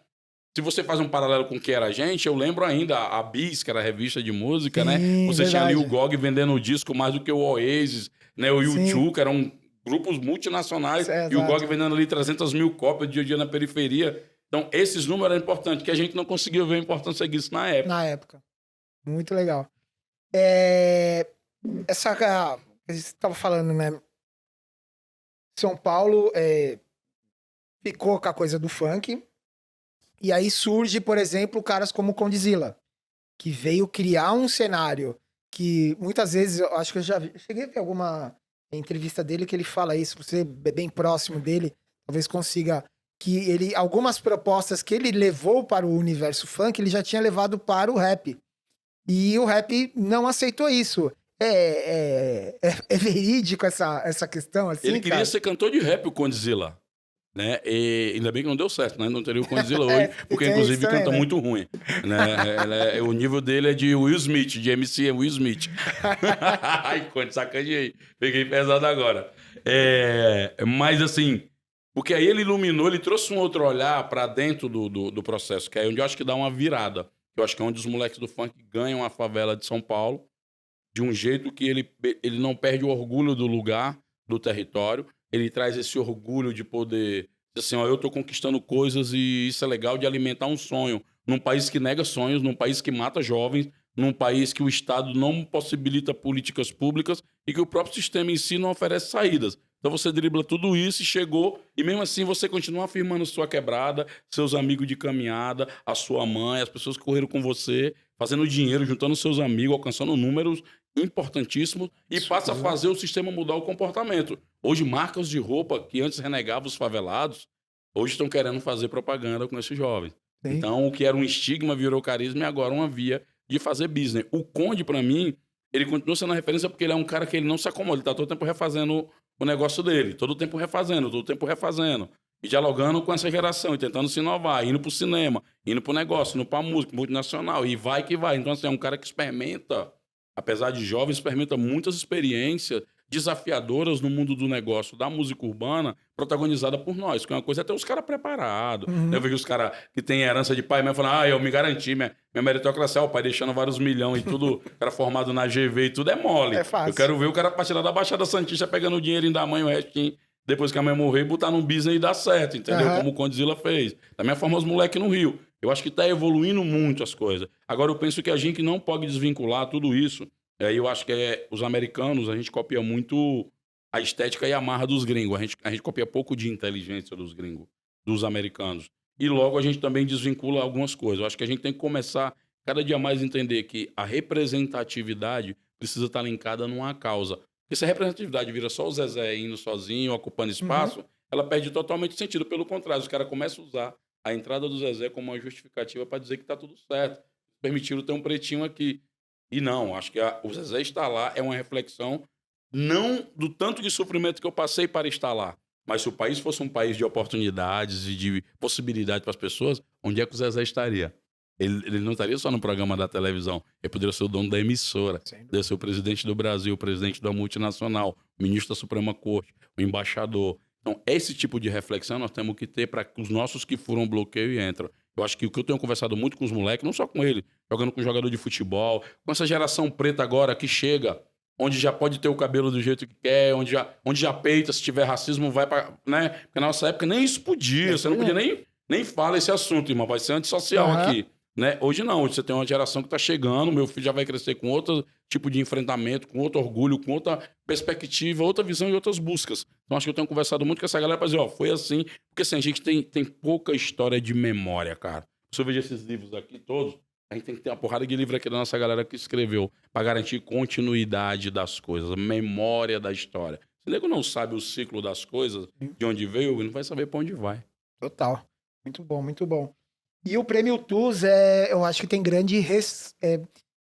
Se você faz um paralelo com o que era a gente, eu lembro ainda a Bis, que era a revista de música,
Sim,
né? Você tinha ali
verdade.
o GOG vendendo o disco mais do que o Oasis, né? O
Sim.
U2, que eram grupos multinacionais,
É,
e o GOG
exato.
vendendo ali 300 mil cópias dia a dia na periferia. Então, esses números eram importantes, que a gente não conseguia ver a importância disso na época.
Na época. Muito legal. Essa que você estava falando, né? São Paulo ficou com a coisa do funk. E aí surge, por exemplo, caras como o Condzilla, que veio criar um cenário que muitas vezes, eu acho que eu já cheguei a ver alguma entrevista dele que ele fala isso, você é bem próximo dele, talvez consiga que ele, algumas propostas que ele levou para o universo funk, ele já tinha levado para o rap. E o rap não aceitou isso. É verídico essa questão, assim,
Ele queria
cara?
ser cantor de rap, o Condzilla. Né? E ainda bem que não deu certo, né? Não teria o Condzilla hoje, porque
Tem isso
inclusive
também,
canta
né?
muito ruim. Né? O nível dele é de Will Smith, de MC Will Smith. Ai, Conde, sacaneei. Peguei pesado agora. Mas assim, porque aí ele iluminou, ele trouxe um outro olhar pra dentro do processo, que é onde eu acho que dá uma virada. Eu acho que é onde os moleques do funk ganham a favela de São Paulo, de um jeito que ele não perde o orgulho do lugar, do território. Ele traz esse orgulho de poder dizer assim, ó, eu tô conquistando coisas e isso é legal de alimentar um sonho. Num país que nega sonhos, num país que mata jovens, num país que o Estado não possibilita políticas públicas e que o próprio sistema em si não oferece saídas. Então você dribla tudo isso e chegou, e mesmo assim você continua afirmando sua quebrada, seus amigos de caminhada, a sua mãe, as pessoas que correram com você, fazendo dinheiro, juntando seus amigos, alcançando números importantíssimos e passa a fazer o sistema mudar o comportamento. Hoje, marcas de roupa que antes renegavam os favelados, hoje estão querendo fazer propaganda com esses jovens.
Sim.
Então, o que era um estigma virou carisma e agora uma via de fazer business. O Conde, para mim, ele continua sendo a referência porque ele é um cara que ele não se acomoda. Ele tá todo o tempo refazendo o negócio dele. Todo o tempo refazendo. E dialogando com essa geração e tentando se inovar, indo pro cinema, indo pro negócio, indo pra música, multinacional. E vai que vai. Então, assim, é um cara que experimenta, apesar de jovem, experimenta muitas experiências desafiadoras no mundo do negócio da música urbana, protagonizada por nós, que é uma coisa até os caras preparados. Eu vejo os caras que têm herança de pai e mãe falando, eu me garanti, minha meritocracia, o pai deixando vários milhões e tudo, cara formado na GV e tudo é mole.
É fácil.
Eu quero ver o cara partir lá da Baixada Santista pegando o dinheirinho da mãe, o restinho, depois que a mãe morrer, botar num business e dar certo, entendeu? Como o Condzilla fez. Da mesma forma, os moleques no Rio. Eu acho que tá evoluindo muito as coisas. Agora, eu penso que a gente não pode desvincular tudo isso. Aí eu acho que os americanos, a gente copia muito a estética e a marra dos gringos. A gente copia pouco de inteligência dos gringos, dos americanos. E logo a gente também desvincula algumas coisas. Eu acho que a gente tem que começar cada dia mais a entender que a representatividade precisa estar linkada numa causa. Porque se a representatividade vira só o Zezé indo sozinho, ocupando espaço, ela perde totalmente o sentido. Pelo contrário, os caras começam a usar a entrada do Zezé como uma justificativa para dizer que está tudo certo. Permitiram ter um pretinho aqui. E não, acho que o Zezé estar lá é uma reflexão não do tanto de sofrimento que eu passei para estar lá, mas se o país fosse um país de oportunidades e de possibilidades para as pessoas, onde é que o Zezé estaria? Ele não estaria só no programa da televisão, ele poderia ser o dono da emissora, poderia ser o presidente do Brasil, o presidente da multinacional, o ministro da Suprema Corte, o embaixador. Então, esse tipo de reflexão nós temos que ter para que os nossos que foram bloqueio entram. Eu acho que o que eu tenho conversado muito com os moleques, não só com ele, jogando com jogador de futebol, com essa geração preta agora que chega, onde já pode ter o cabelo do jeito que quer, onde já peita, se tiver racismo, vai para, né? Porque na nossa época nem isso podia, você não podia nem falar esse assunto, irmão, vai ser antissocial aqui. Né? Hoje não, hoje você tem uma geração que está chegando, meu filho já vai crescer com outro tipo de enfrentamento, com outro orgulho, com outra perspectiva, outra visão e outras buscas. Então acho que eu tenho conversado muito com essa galera para dizer, foi assim, porque assim, a gente tem pouca história de memória, cara. Se eu vejo esses livros aqui todos, a gente tem que ter uma porrada de livro aqui da nossa galera que escreveu para garantir continuidade das coisas, memória da história. Se o nego não sabe o ciclo das coisas, de onde veio, ele não vai saber para onde vai.
Total. Muito bom, muito bom. E o Prêmio TUS, eu acho que tem grande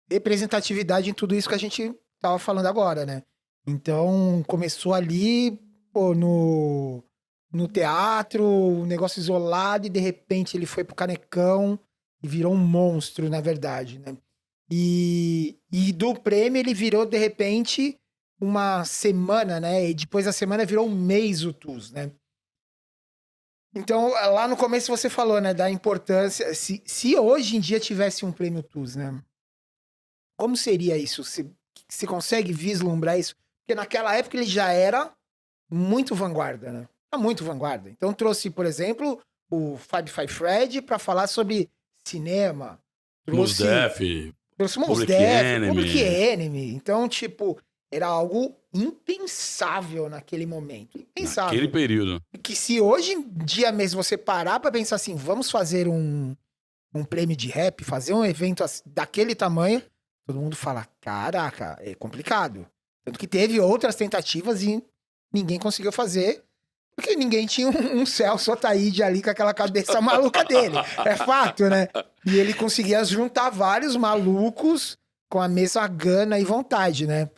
representatividade em tudo isso que a gente tava falando agora, né? Então, começou ali, pô, no teatro, um negócio isolado, e de repente ele foi pro Canecão e virou um monstro, na verdade, né? E do prêmio ele virou, de repente, uma semana, né? E depois da semana virou um mês o TUS, né? Então, lá no começo você falou, né, da importância. Se hoje em dia tivesse um prêmio TUS, né? Como seria isso? Você consegue vislumbrar isso? Porque naquela época ele já era muito vanguarda, né? Era muito vanguarda. Então trouxe, por exemplo, o Fab Five Fred para falar sobre cinema.
Mos
Trouxe,
Def,
trouxe Mos
Public
Def, Public
Enemy.
Enemy. Então, tipo, era algo impensável naquele momento.
Naquele
Impensável.
período.
Que se hoje em dia mesmo você parar pra pensar assim, vamos fazer um prêmio de rap, fazer um evento daquele tamanho, todo mundo fala, caraca, é complicado. Tanto que teve outras tentativas e ninguém conseguiu fazer, porque ninguém tinha um Celso Otaíde ali com aquela cabeça maluca dele. É fato, né? E ele conseguia juntar vários malucos com a mesma gana e vontade, né?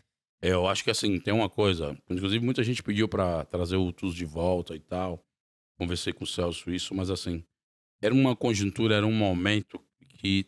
Eu acho que assim, tem uma coisa. Inclusive, muita gente pediu pra trazer o TUS de volta e tal. Conversei com o Celso isso, mas assim, era uma conjuntura, era um momento que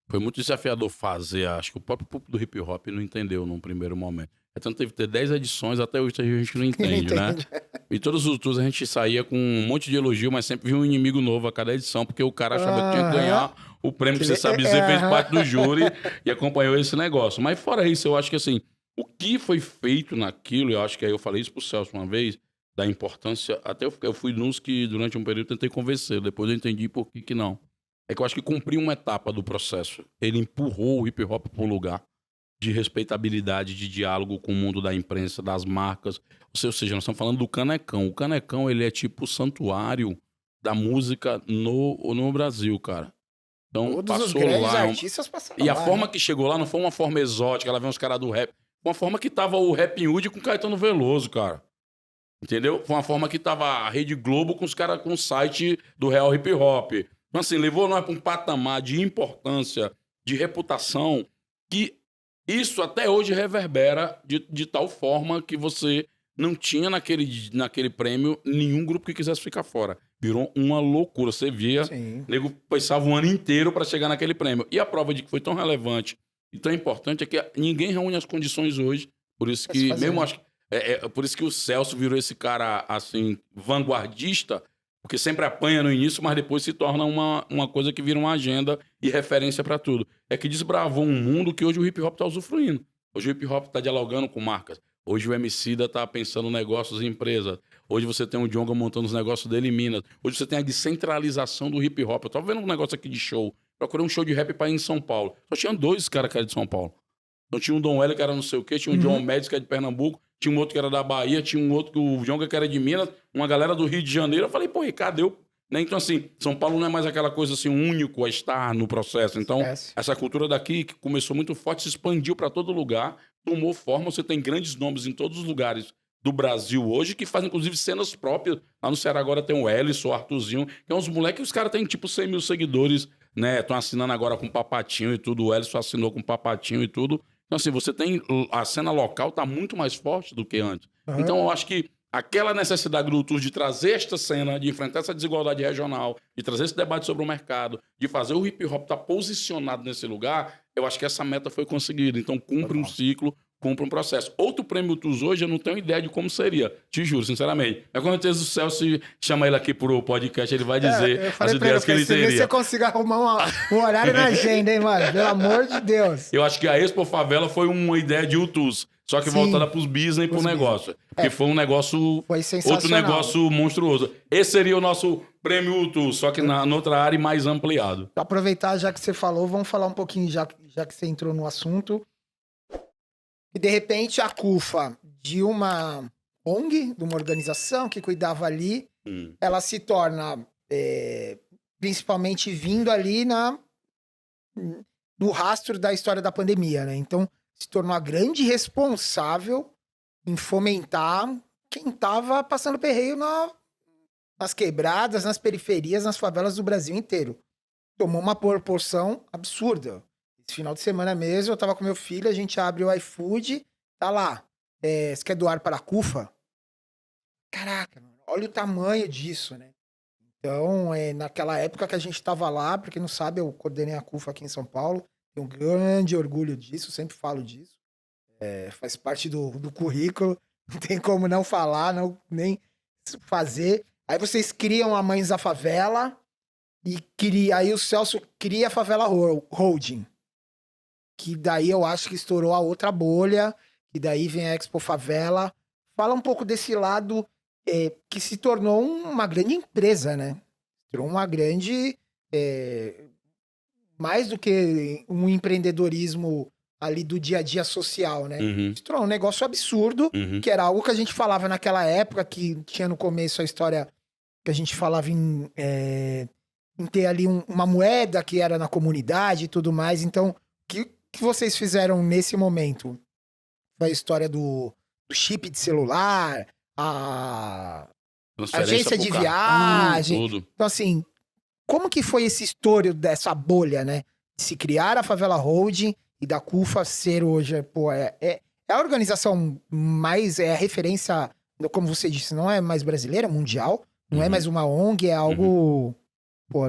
foi muito desafiador fazer. Acho que o próprio público do hip hop não entendeu num primeiro momento. É tanto teve que ter 10 edições, até hoje a gente não entende, né?
Entende?
E todos os tours a gente saía com um monte de elogio, mas sempre via um inimigo novo a cada edição, porque o cara achava que tinha que ganhar o prêmio que você sabe dizer, fez parte do júri e acompanhou esse negócio. Mas fora isso, eu acho que assim, o que foi feito naquilo, eu acho que aí eu falei isso pro Celso uma vez, da importância, até eu fui nos que durante um período tentei convencer, depois eu entendi por que não. É que eu acho que cumpriu uma etapa do processo. Ele empurrou o hip hop para um lugar de respeitabilidade, de diálogo com o mundo da imprensa, das marcas. Ou seja, nós estamos falando do Canecão. O Canecão, ele é tipo o santuário da música no Brasil, cara. Então,
Todos os
passou
grandes
lá.
artistas passaram
E a
lá,
forma
né?
que chegou lá não foi uma forma exótica, ela vem uns caras do rap. Foi uma forma que tava o Rap Hood com Caetano Veloso, cara. Entendeu? Foi uma forma que tava a Rede Globo com os caras com o site do Real Hip Hop. Então, assim, levou nós para um patamar de importância, de reputação, que isso até hoje reverbera de tal forma que você não tinha naquele prêmio nenhum grupo que quisesse ficar fora. Virou uma loucura. Você via,
Sim.
o nego pensava um ano inteiro para chegar naquele prêmio. E a prova de que foi tão relevante e tão importante é que ninguém reúne as condições hoje. Por isso
Pra se
que,
fazer,
mesmo
né?
acho que por isso que o Celso virou esse cara, assim, vanguardista, porque sempre apanha no início, mas depois se torna uma coisa que vira uma agenda e referência para tudo. É que desbravou um mundo que hoje o hip hop tá usufruindo. Hoje o hip hop tá dialogando com marcas. Hoje o Emicida tá pensando negócios em empresas. Hoje você tem o Djonga montando os negócios dele em Minas. Hoje você tem a descentralização do hip hop. Eu tava vendo um negócio aqui de show. Procurei um show de rap pra ir em São Paulo. Só tinha 2 caras que eram de São Paulo. Então tinha um Dom Hélio que era não sei o quê, tinha um John Médici que era de Pernambuco, tinha um outro que era da Bahia, tinha um outro que o Jonga que era de Minas, uma galera do Rio de Janeiro. Eu falei, pô, Ricardo, eu... Né? Então, assim, São Paulo não é mais aquela coisa assim, único a estar no processo. Então,
Esquece.
essa cultura daqui, que começou muito forte, se expandiu para todo lugar, tomou forma. Você tem grandes nomes em todos os lugares do Brasil hoje, que fazem, inclusive, cenas próprias. Lá no Ceará agora tem o Elis, o Arthurzinho, que é uns moleques que os caras têm, tipo, 100 mil seguidores, né? Estão assinando agora com Papatinho e tudo. O Elis assinou com Papatinho e tudo. Então, assim, você tem... A cena local tá muito mais forte do que antes.
Aham.
Então, eu acho que aquela necessidade do TUS de trazer esta cena, de enfrentar essa desigualdade regional, de trazer esse debate sobre o mercado, de fazer o hip hop estar posicionado nesse lugar, eu acho que essa meta foi conseguida. Então, cumpre um ciclo, cumpre um processo. Outro prêmio TUS hoje, eu não tenho ideia de como seria, te juro, sinceramente. Mas quando o Celso chama ele aqui pro podcast, ele vai dizer
Eu
as
falei pra ele,
ideias que ele
se você
teria.
conseguir arrumar um horário na agenda, hein, mano? Pelo amor de Deus.
Eu acho que a Expo Favela foi uma ideia de UTUS, só que
Sim,
voltada pros business e pro
pros
negócio. Porque foi um negócio,
Foi sensacional.
outro negócio monstruoso. Esse seria o nosso prêmio UTUS, só que na outra área e mais ampliado.
Pra aproveitar, já que você falou, vamos falar um pouquinho, já que você entrou no assunto. E de repente a CUFA, de uma ONG, de uma organização que cuidava ali, ela se torna, principalmente vindo ali no rastro da história da pandemia, né? Então, se tornou a grande responsável em fomentar quem estava passando perreio nas quebradas, nas periferias, nas favelas do Brasil inteiro. Tomou uma proporção absurda. Esse final de semana mesmo, eu tava com meu filho, a gente abre o iFood, tá lá. Você quer doar para a CUFA? Caraca, mano, olha o tamanho disso, né? Então, naquela época que a gente tava lá, pra quem não sabe, eu coordenei a CUFA aqui em São Paulo, tenho um grande orgulho disso, sempre falo disso. Faz parte do currículo, não tem como não falar, não, nem fazer. Aí vocês criam a Mães da Favela aí o Celso cria a Favela Holding, que daí eu acho que estourou a outra bolha, que daí vem a Expo Favela. Fala um pouco desse lado que se tornou uma grande empresa, né? Tornou uma grande... mais do que um empreendedorismo ali do dia a dia social, né? Se tornou um negócio absurdo, que era algo que a gente falava naquela época, que tinha no começo a história que a gente falava em ter ali uma moeda que era na comunidade e tudo mais. Então, o que vocês fizeram nesse momento? Foi a história do chip de celular, a agência de viagem.
Tudo.
Então, assim, como que foi esse estouro dessa bolha, né? De se criar a Favela Holding e da CUFA ser hoje, pô, é a organização mais, é a referência, como você disse, não é mais brasileira, é mundial, não é mais uma ONG, é algo, pô,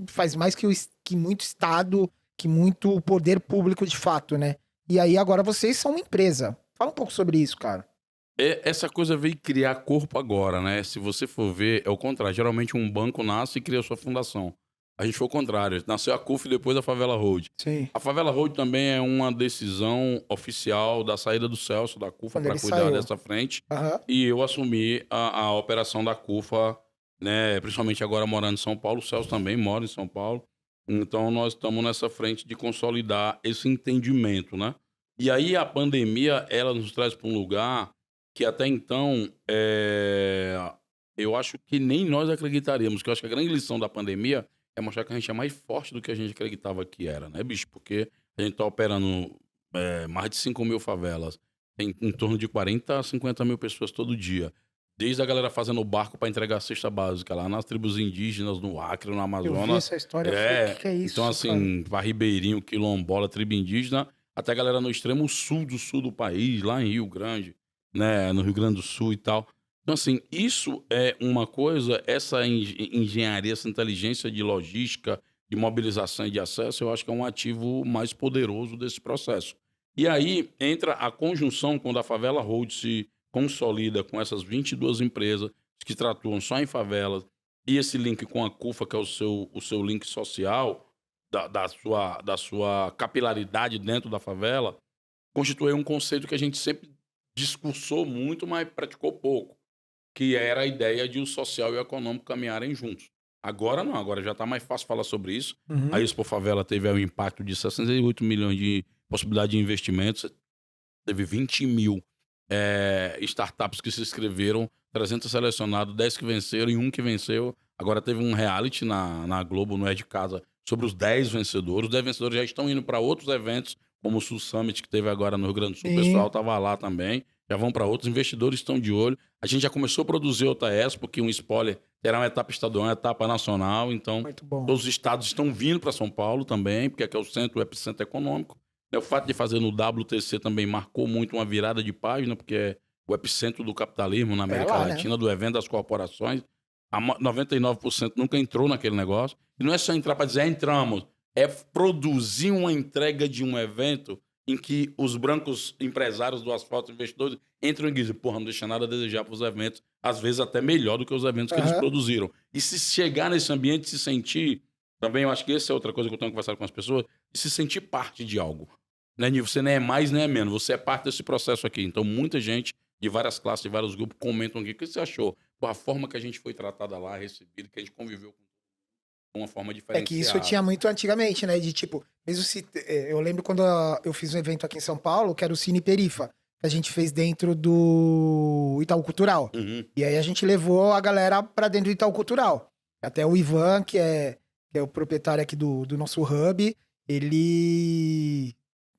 faz mais que muito Estado, que muito poder público de fato, né? E aí agora vocês são uma empresa. Fala um pouco sobre isso, cara.
Essa coisa veio criar corpo agora, né? Se você for ver, é o contrário. Geralmente um banco nasce e cria sua fundação. A gente foi o contrário. Nasceu a CUF e depois a Favela Hold.
Sim.
A Favela Hold também é uma decisão oficial da saída do Celso, da CUFA, para cuidar dessa frente. E eu assumi a operação da CUFA, né? Principalmente agora morando em São Paulo. O Celso também mora em São Paulo. Então nós estamos nessa frente de consolidar esse entendimento, né? E aí a pandemia, ela nos traz para um lugar que até então, eu acho que nem nós acreditaríamos. Que eu acho que a grande lição da pandemia é mostrar que a gente é mais forte do que a gente acreditava que era, né, bicho? Porque a gente tá operando mais de 5 mil favelas, tem em torno de 40 a 50 mil pessoas todo dia. Desde a galera fazendo barco para entregar a cesta básica lá nas tribos indígenas, no Acre, no Amazonas. Eu
vi essa história, o que é isso?
Então, assim, para Ribeirinho, Quilombola, tribo indígena, até a galera no extremo sul do país, lá em Rio Grande, né, no Rio Grande do Sul e tal. Então, assim, isso é uma coisa, essa engenharia, essa inteligência de logística, de mobilização e de acesso, eu acho que é um ativo mais poderoso desse processo. E aí entra a conjunção quando a Favela Hold se consolida com essas 22 empresas que tratuam só em favelas e esse link com a CUFA, que é o seu link social, da sua capilaridade dentro da favela, constitui um conceito que a gente sempre discursou muito, mas praticou pouco, que era a ideia de o social e o econômico caminharem juntos. Agora não, agora já está mais fácil falar sobre isso. A Expo Favela teve um impacto de 68 milhões de possibilidade de investimentos, teve 20 mil startups que se inscreveram, 300 selecionados, 10 que venceram e 1 que venceu. Agora teve um reality na Globo, no É de Casa, sobre os 10 vencedores. Os 10 vencedores já estão indo para outros eventos, como o Sul Summit, que teve agora no Rio Grande do Sul. O pessoal estava lá também. Já vão para outros. Investidores estão de olho. A gente já começou a produzir outra Expo, que um spoiler, terá uma etapa estadual, uma etapa nacional. Então, todos os estados estão vindo para São Paulo também, porque aqui é o centro, o epicentro econômico. O fato de fazer no WTC também marcou muito uma virada de página, porque é o epicentro do capitalismo na América Latina, né? Do evento das corporações. 99% nunca entrou naquele negócio. E não é só entrar para dizer, entramos. É produzir uma entrega de um evento em que os brancos empresários do asfalto, investidores, entram e dizem, porra, não deixa nada a desejar para os eventos, às vezes até melhor do que os eventos que eles produziram. E se chegar nesse ambiente, se sentir, também eu acho que essa é outra coisa que eu tenho conversado com as pessoas, se sentir parte de algo. Né, você nem é mais, nem é menos, você é parte desse processo aqui. Então, muita gente de várias classes, de vários grupos, comentam aqui, o que você achou? Pô, a forma que a gente foi tratada lá, recebida, que a gente conviveu com uma forma diferenciada.
É que isso tinha muito antigamente, né? De tipo, mesmo se. Eu lembro quando eu fiz um evento aqui em São Paulo, que era o Cine Perifa, que a gente fez dentro do Itaú Cultural. E aí a gente levou a galera pra dentro do Itaú Cultural. Até o Ivan, que é o proprietário aqui do nosso hub, ele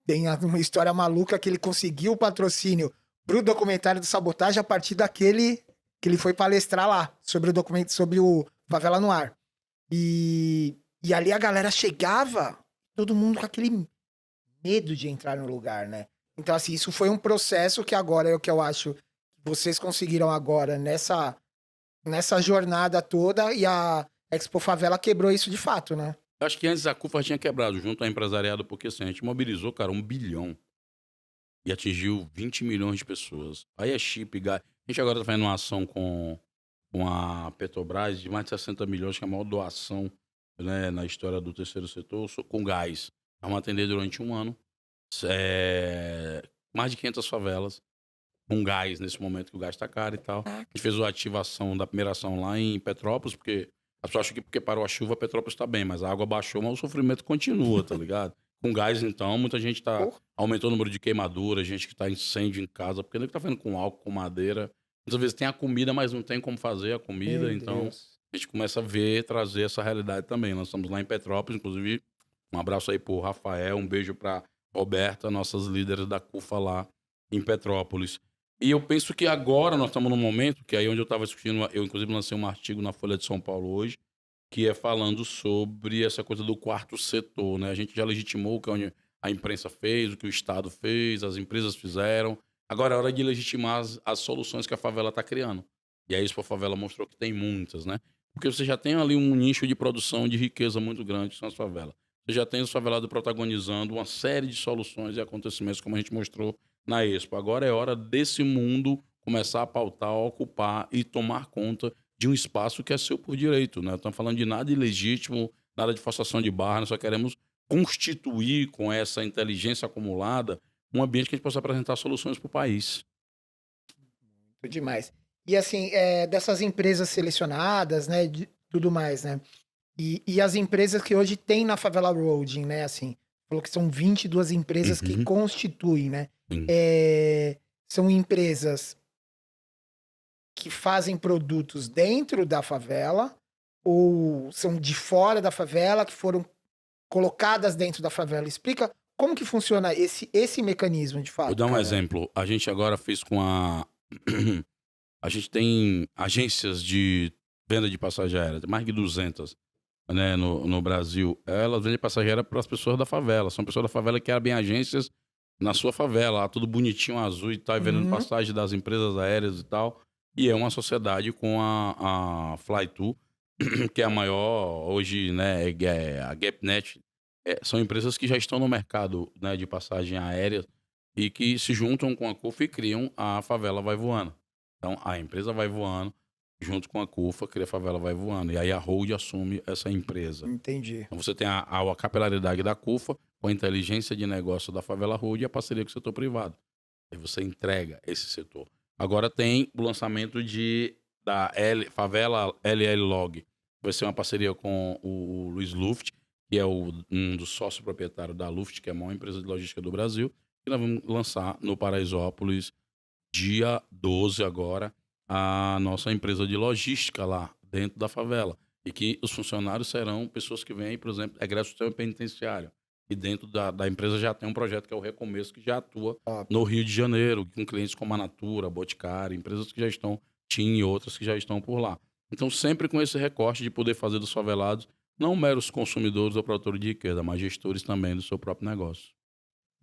tem uma história maluca que ele conseguiu o patrocínio pro documentário do Sabotagem a partir daquele que ele foi palestrar lá sobre o documento, sobre o Favela no Ar. E ali a galera chegava, todo mundo com aquele medo de entrar no lugar, né? Então, assim, isso foi um processo que agora é o que eu acho que vocês conseguiram agora nessa jornada toda, e a Expo Favela quebrou isso de fato, né?
Eu acho que antes a CUFA tinha quebrado junto ao empresariado, porque assim, a gente mobilizou, cara, 1 bilhão e atingiu 20 milhões de pessoas. Aí é chip, gás. A gente agora tá fazendo uma ação com a Petrobras de mais de 60 milhões, que é a maior doação, né, na história do terceiro setor, com gás. Vamos atender durante um ano mais de 500 favelas com gás, nesse momento que o gás tá caro e tal. A gente fez a ativação da primeira ação lá em Petrópolis, porque as pessoas acham que porque parou a chuva, Petrópolis tá bem, mas a água baixou, mas o sofrimento continua, tá ligado? Com gás, então, muita gente tá... Aumentou o número de queimaduras, gente que tá incêndio em casa, porque nem que tá fazendo com álcool, com madeira. Muitas vezes tem a comida, mas não tem como fazer a comida, então a gente começa a ver, trazer essa realidade também. Nós estamos lá em Petrópolis, inclusive, um abraço aí pro Rafael, um beijo pra Roberta, nossas líderes da CUFA lá em Petrópolis. E eu penso que agora nós estamos num momento, que aí onde eu estava discutindo, eu inclusive lancei um artigo na Folha de São Paulo hoje, que é falando sobre essa coisa do quarto setor, né? A gente já legitimou o que a imprensa fez, o que o Estado fez, as empresas fizeram. Agora é hora de legitimar as soluções que a favela está criando. E a Expo Favela mostrou que tem muitas, né? Porque você já tem ali um nicho de produção de riqueza muito grande, que são as favelas. Você já tem os favelados protagonizando uma série de soluções e acontecimentos, como a gente mostrou na Expo. Agora é hora desse mundo começar a pautar, ocupar e tomar conta de um espaço que é seu por direito, né? Estamos falando de nada ilegítimo, nada de forçação de barra, nós só queremos constituir com essa inteligência acumulada um ambiente que a gente possa apresentar soluções para o país.
Muito demais. E assim, dessas empresas selecionadas, né, de tudo mais, né? E as empresas que hoje tem na Favela Roading, né, assim, falou que são 22 empresas que constituem, né? São empresas que fazem produtos dentro da favela ou são de fora da favela, que foram colocadas dentro da favela. Explica como que funciona esse mecanismo, de fato.
Vou dar um exemplo. A gente agora fez com a gente tem agências de venda de passagem aérea, tem mais de 200, né, no Brasil. Elas vendem passagem aérea para as pessoas da favela. São pessoas da favela que abrem agências na sua favela, lá, tudo bonitinho, azul e tal, e vendendo passagem das empresas aéreas e tal. E é uma sociedade com a Fly2, que é a maior hoje, né, a GapNet. São empresas que já estão no mercado, né, de passagem aérea e que se juntam com a CUFA e criam a Favela Vai Voando. Então, a empresa vai voando, junto com a CUFA, cria a Favela Vai Voando. E aí a Hold assume essa empresa.
Entendi.
Então, você tem a capilaridade da CUFA, com a inteligência de negócio da Favela Hold e a parceria com o setor privado. Aí você entrega esse setor. Agora tem o lançamento da Favela LL Log. Vai ser uma parceria com o Luiz Luft, que é um dos sócios proprietários da Luft, que é a maior empresa de logística do Brasil. E nós vamos lançar no Paraisópolis, dia 12 agora, a nossa empresa de logística lá dentro da favela. E que os funcionários serão pessoas que vêm, por exemplo, egresso do sistema penitenciário. E dentro da empresa já tem um projeto que é o Recomeço, que já atua no Rio de Janeiro, com clientes como a Natura, Boticário, empresas que já estão, TIM e outras que já estão por lá. Então, sempre com esse recorte de poder fazer dos favelados não meros consumidores ou produtores de riqueza, mas gestores também do seu próprio negócio.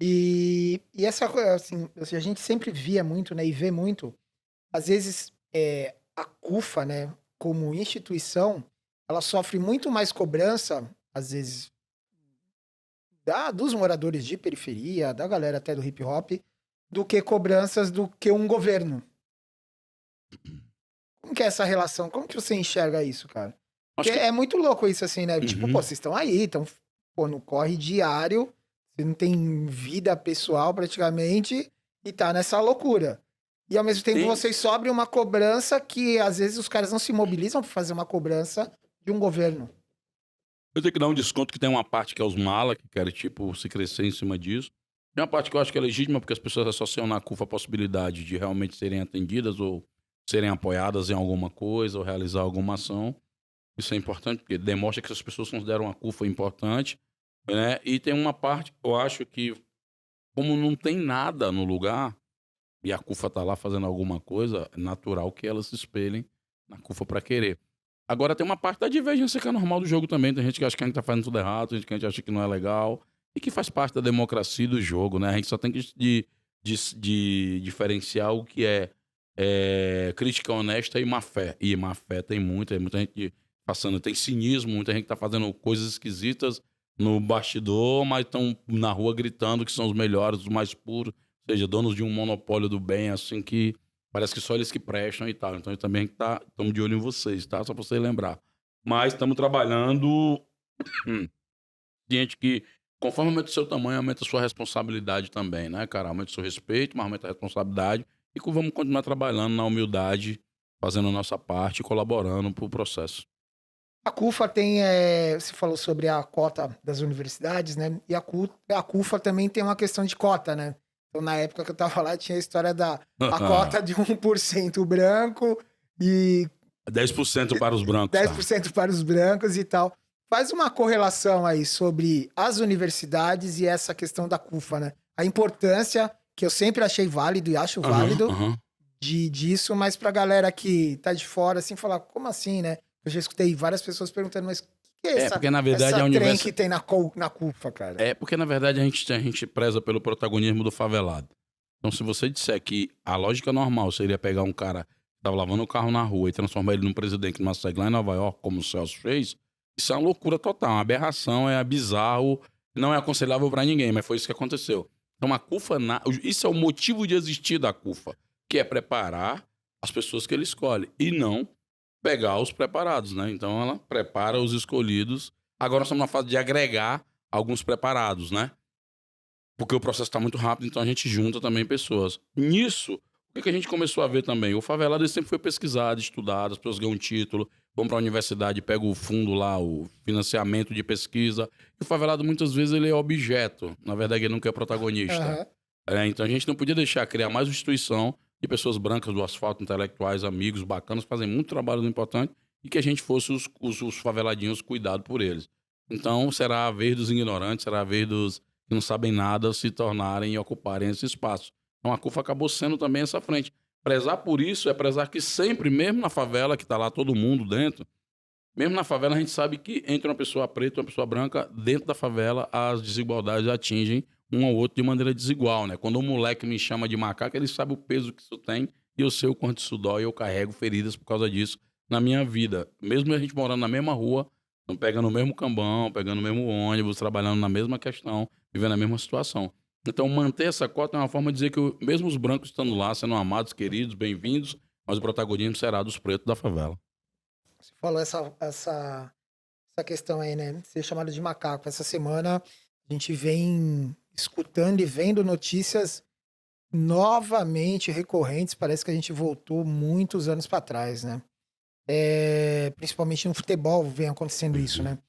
E essa coisa, assim, a gente sempre via muito, né, e vê muito, às vezes a CUFA, né, como instituição, ela sofre muito mais cobrança, às vezes, dos moradores de periferia, da galera até do hip hop, do que cobranças do que um governo. Como que é essa relação? Como que você enxerga isso, cara? Porque é muito louco isso, assim, né? Tipo, pô, vocês estão aí, estão no corre diário, você não tem vida pessoal praticamente, e tá nessa loucura. E ao mesmo tempo vocês sobrem uma cobrança que às vezes os caras não se mobilizam para fazer uma cobrança de um governo.
Eu tenho que dar um desconto que tem uma parte que é os mala, que querem, tipo, se crescer em cima disso. Tem uma parte que eu acho que é legítima, porque as pessoas associam na CUFA a possibilidade de realmente serem atendidas ou serem apoiadas em alguma coisa ou realizar alguma ação. Isso é importante, porque demonstra que as pessoas consideram a CUFA importante, né? E tem uma parte que eu acho que, como não tem nada no lugar, e a CUFA tá lá fazendo alguma coisa, é natural que elas se espelhem na CUFA para querer. Agora tem uma parte da divergência que é normal do jogo também. Tem gente que acha que a gente tá fazendo tudo errado, tem gente que a gente acha que não é legal. E que faz parte da democracia e do jogo, né? A gente só tem que de diferenciar o que é crítica honesta e má fé. E má fé tem muita gente passando, tem cinismo, muita gente que tá fazendo coisas esquisitas no bastidor, mas estão na rua gritando que são os melhores, os mais puros, ou seja, donos de um monopólio do bem, assim, que parece que só eles que prestam e tal. Então, também estamos de olho em vocês, tá? Só pra vocês lembrar. Mas estamos trabalhando ciente que, conforme aumenta o seu tamanho, aumenta a sua responsabilidade também, né, cara? Aumenta o seu respeito, mas aumenta a responsabilidade. E que vamos continuar trabalhando na humildade, fazendo a nossa parte e colaborando pro processo.
A CUFA tem, você falou sobre a cota das universidades, né? E a CUFA também tem uma questão de cota, né? Então, na época que eu tava lá, tinha a história da a cota de 1% branco e
10% para os brancos, tá?
10% para os brancos e tal. Faz uma correlação aí sobre as universidades e essa questão da CUFA, né? A importância, que eu sempre achei válido e acho válido, disso, mas pra galera que tá de fora, assim, falar, como assim, né? Eu já escutei várias pessoas perguntando, mas o que é essa,
porque na verdade
essa
a
trem que tem na CUFA, cara?
Porque na verdade a gente preza pelo protagonismo do favelado. Então, se você disser que a lógica normal seria pegar um cara que tava lavando o carro na rua e transformar ele num presidente numa sede lá em Nova York, como o Celso fez, isso é uma loucura total, uma aberração, é bizarro, não é aconselhável pra ninguém, mas foi isso que aconteceu. Então, a CUFA, isso é o motivo de existir da CUFA, que é preparar as pessoas que ele escolhe e não pegar os preparados, né? Então, ela prepara os escolhidos. Agora, nós estamos na fase de agregar alguns preparados, né? Porque o processo está muito rápido, então a gente junta também pessoas. Nisso, o que a gente começou a ver também? O favelado ele sempre foi pesquisado, estudado, as pessoas ganham um título, vão para a universidade, pegam o fundo lá, o financiamento de pesquisa. E o favelado, muitas vezes, ele é objeto. Na verdade, ele nunca é protagonista. Então a gente não podia deixar criar mais uma instituição de pessoas brancas do asfalto, intelectuais, amigos, bacanas, fazem muito trabalho importante e que a gente fosse os faveladinhos cuidados por eles. Então será a vez dos ignorantes, será a vez dos que não sabem nada se tornarem e ocuparem esse espaço. Então a CUFA acabou sendo também essa frente. Prezar por isso é prezar que sempre, mesmo na favela, que está lá todo mundo dentro, mesmo na favela a gente sabe que entre uma pessoa preta e uma pessoa branca, dentro da favela as desigualdades atingem um ao outro de maneira desigual, né? Quando um moleque me chama de macaco, ele sabe o peso que isso tem e eu sei o quanto isso dói e eu carrego feridas por causa disso na minha vida. Mesmo a gente morando na mesma rua, pegando o mesmo cambão, pegando o mesmo ônibus, trabalhando na mesma questão, vivendo a mesma situação. Então, manter essa cota é uma forma de dizer que mesmo os brancos estando lá, sendo amados, queridos, bem-vindos, mas o protagonismo será dos pretos da favela.
Você falou essa questão aí, né? Ser chamado de macaco. Essa semana a gente vem escutando e vendo notícias novamente recorrentes. Parece que a gente voltou muitos anos para trás, né? Principalmente no futebol vem acontecendo isso, né?